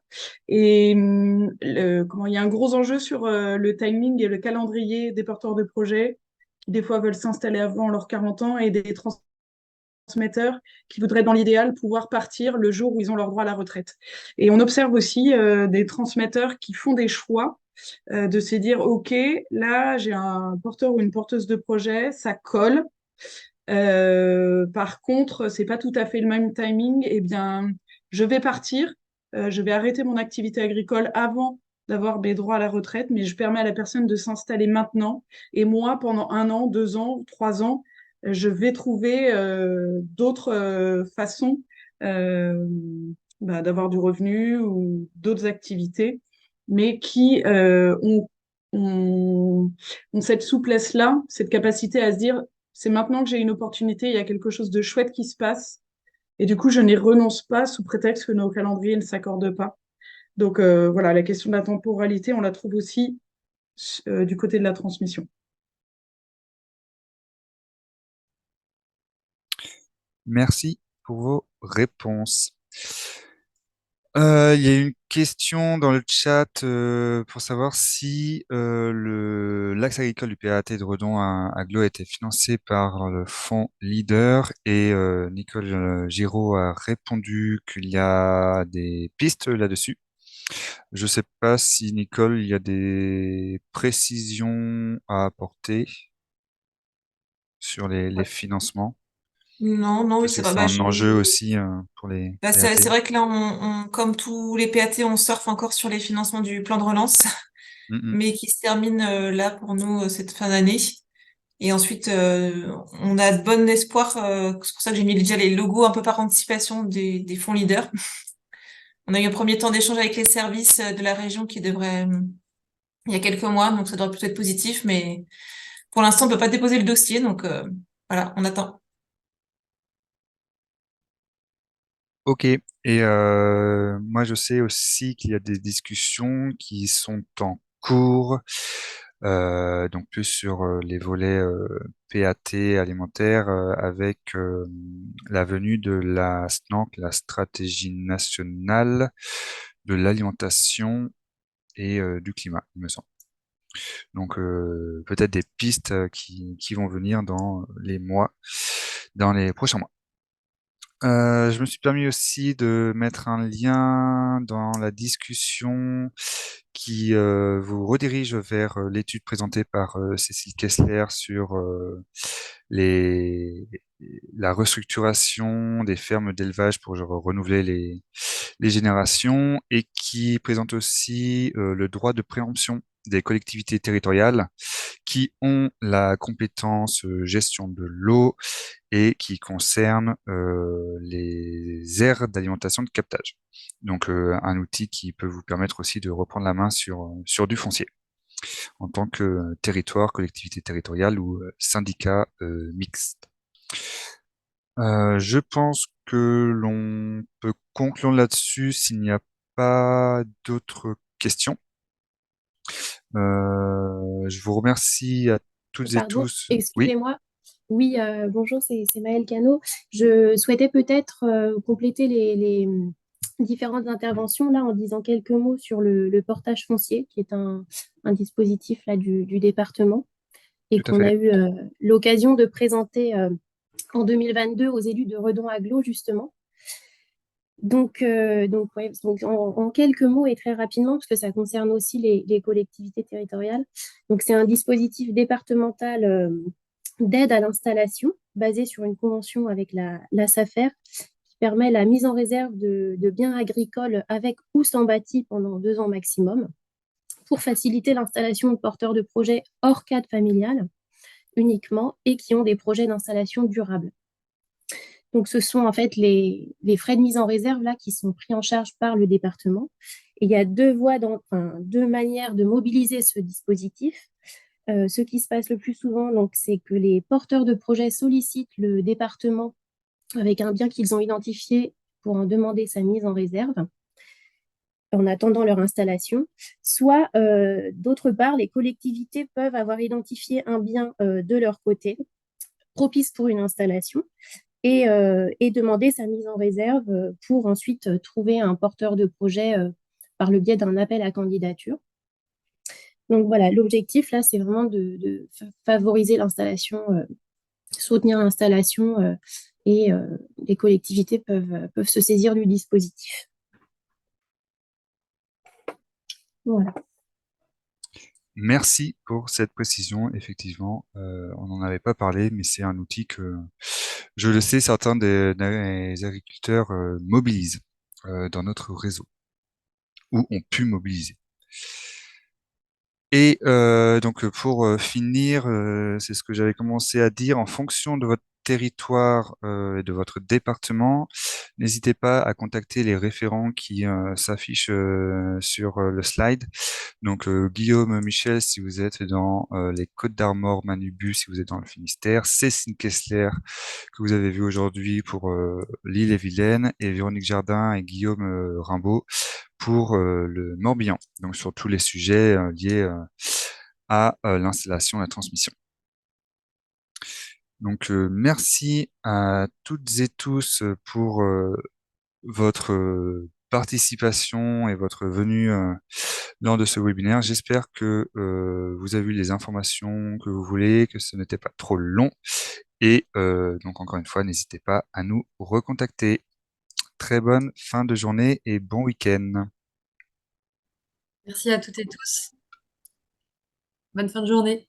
Et il y a un gros enjeu sur le timing et le calendrier des porteurs de projets qui des fois veulent s'installer avant leurs 40 ans et des transmetteurs qui voudraient dans l'idéal pouvoir partir le jour où ils ont leur droit à la retraite. Et on observe aussi des transmetteurs qui font des choix de se dire, OK, là j'ai un porteur ou une porteuse de projet, ça colle. Par contre, c'est pas tout à fait le même timing. Eh bien, je vais partir, je vais arrêter mon activité agricole avant d'avoir mes droits à la retraite, mais je permets à la personne de s'installer maintenant. Et moi, pendant 1 an, 2 ans, 3 ans, je vais trouver d'autres façons d'avoir du revenu ou d'autres activités. mais qui ont cette souplesse-là, cette capacité à se dire, c'est maintenant que j'ai une opportunité, il y a quelque chose de chouette qui se passe, et du coup, je n'y renonce pas sous prétexte que nos calendriers ne s'accordent pas. Donc voilà, la question de la temporalité, on la trouve aussi du côté de la transmission. Merci pour vos réponses. Il y a une question dans le chat pour savoir si le l'axe agricole du PAT de Redon à Aglo a été financé par le fonds Leader et Nicole Giraud a répondu qu'il y a des pistes là-dessus. Je ne sais pas si Nicole, il y a des précisions à apporter sur les financements. Non, non, Je oui, sais c'est que vrai. c'est un enjeu aussi pour les Bah, PAT. c'est vrai que là, comme tous les PAT, on surfe encore sur les financements du plan de relance, Mm, mm. mais qui se termine là pour nous cette fin d'année. Et ensuite, on a de bon espoir. C'est pour ça que j'ai mis déjà les logos un peu par anticipation des fonds leaders. On a eu un premier temps d'échange avec les services de la région qui devrait, il y a quelques mois, donc ça devrait plutôt être positif. Mais pour l'instant, on peut pas déposer le dossier, donc voilà, on attend. Ok. Et moi, je sais aussi qu'il y a des discussions qui sont en cours, donc plus sur les volets PAT alimentaire, avec la venue de la SNANC, la Stratégie nationale de l'alimentation et du climat, il me semble. Donc peut-être des pistes qui vont venir dans les prochains mois. Je me suis permis aussi de mettre un lien dans la discussion qui vous redirige vers l'étude présentée par Cécile Kessler sur les, la restructuration des fermes d'élevage pour genre, renouveler les générations et qui présente aussi le droit de préemption des collectivités territoriales qui ont la compétence gestion de l'eau et qui concerne les aires d'alimentation de captage. Donc un outil qui peut vous permettre aussi de reprendre la main sur du foncier en tant que territoire, collectivité territoriale ou syndicat mixte. Je pense que l'on peut conclure là-dessus s'il n'y a pas d'autres questions. Je vous remercie à toutes et Pardon, tous. Oui, excusez-moi. Oui, bonjour, c'est Maëlle Cano. Je souhaitais peut-être compléter les différentes interventions là en disant quelques mots sur le portage foncier, qui est un dispositif là du département et tout à qu'on a fait. eu l'occasion de présenter en 2022 aux élus de Redon-Aglo, justement. Donc, en quelques mots et très rapidement, parce que ça concerne aussi les collectivités territoriales. Donc, c'est un dispositif départemental d'aide à l'installation basé sur une convention avec la SAFER qui permet la mise en réserve de biens agricoles avec ou sans bâti pendant 2 ans maximum pour faciliter l'installation de porteurs de projets hors cadre familial uniquement et qui ont des projets d'installation durable. Donc, ce sont en fait les frais de mise en réserve là, qui sont pris en charge par le département. Et il y a deux manières de mobiliser ce dispositif. Ce qui se passe le plus souvent, donc, c'est que les porteurs de projets sollicitent le département avec un bien qu'ils ont identifié pour en demander sa mise en réserve en attendant leur installation. Soit, d'autre part, les collectivités peuvent avoir identifié un bien de leur côté, propice pour une installation, et demander sa mise en réserve pour ensuite trouver un porteur de projet par le biais d'un appel à candidature. Donc voilà, l'objectif là, c'est vraiment de favoriser l'installation, soutenir l'installation et les collectivités peuvent se saisir du dispositif. Voilà. Merci pour cette précision. Effectivement, on n'en avait pas parlé, mais c'est un outil que, je le sais, certains des agriculteurs mobilisent dans notre réseau ou ont pu mobiliser. Et donc pour finir, c'est ce que j'avais commencé à dire, en fonction de votre territoire et de votre département, n'hésitez pas à contacter les référents qui s'affichent sur le slide. Donc Guillaume Michel si vous êtes dans les Côtes d'Armor, Manubu si vous êtes dans le Finistère, Cécile Kessler que vous avez vu aujourd'hui pour l'Île-et-Vilaine et Véronique Jardin et Guillaume Rimbaud pour le Morbihan. Donc sur tous les sujets liés à l'installation et la transmission. Donc merci à toutes et tous pour votre participation et votre venue lors de ce webinaire. J'espère que vous avez eu les informations que vous voulez, que ce n'était pas trop long. Et donc encore une fois, n'hésitez pas à nous recontacter. Très bonne fin de journée et bon week-end. Merci à toutes et tous. Bonne fin de journée.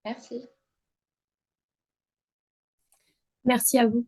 Merci. Merci à vous.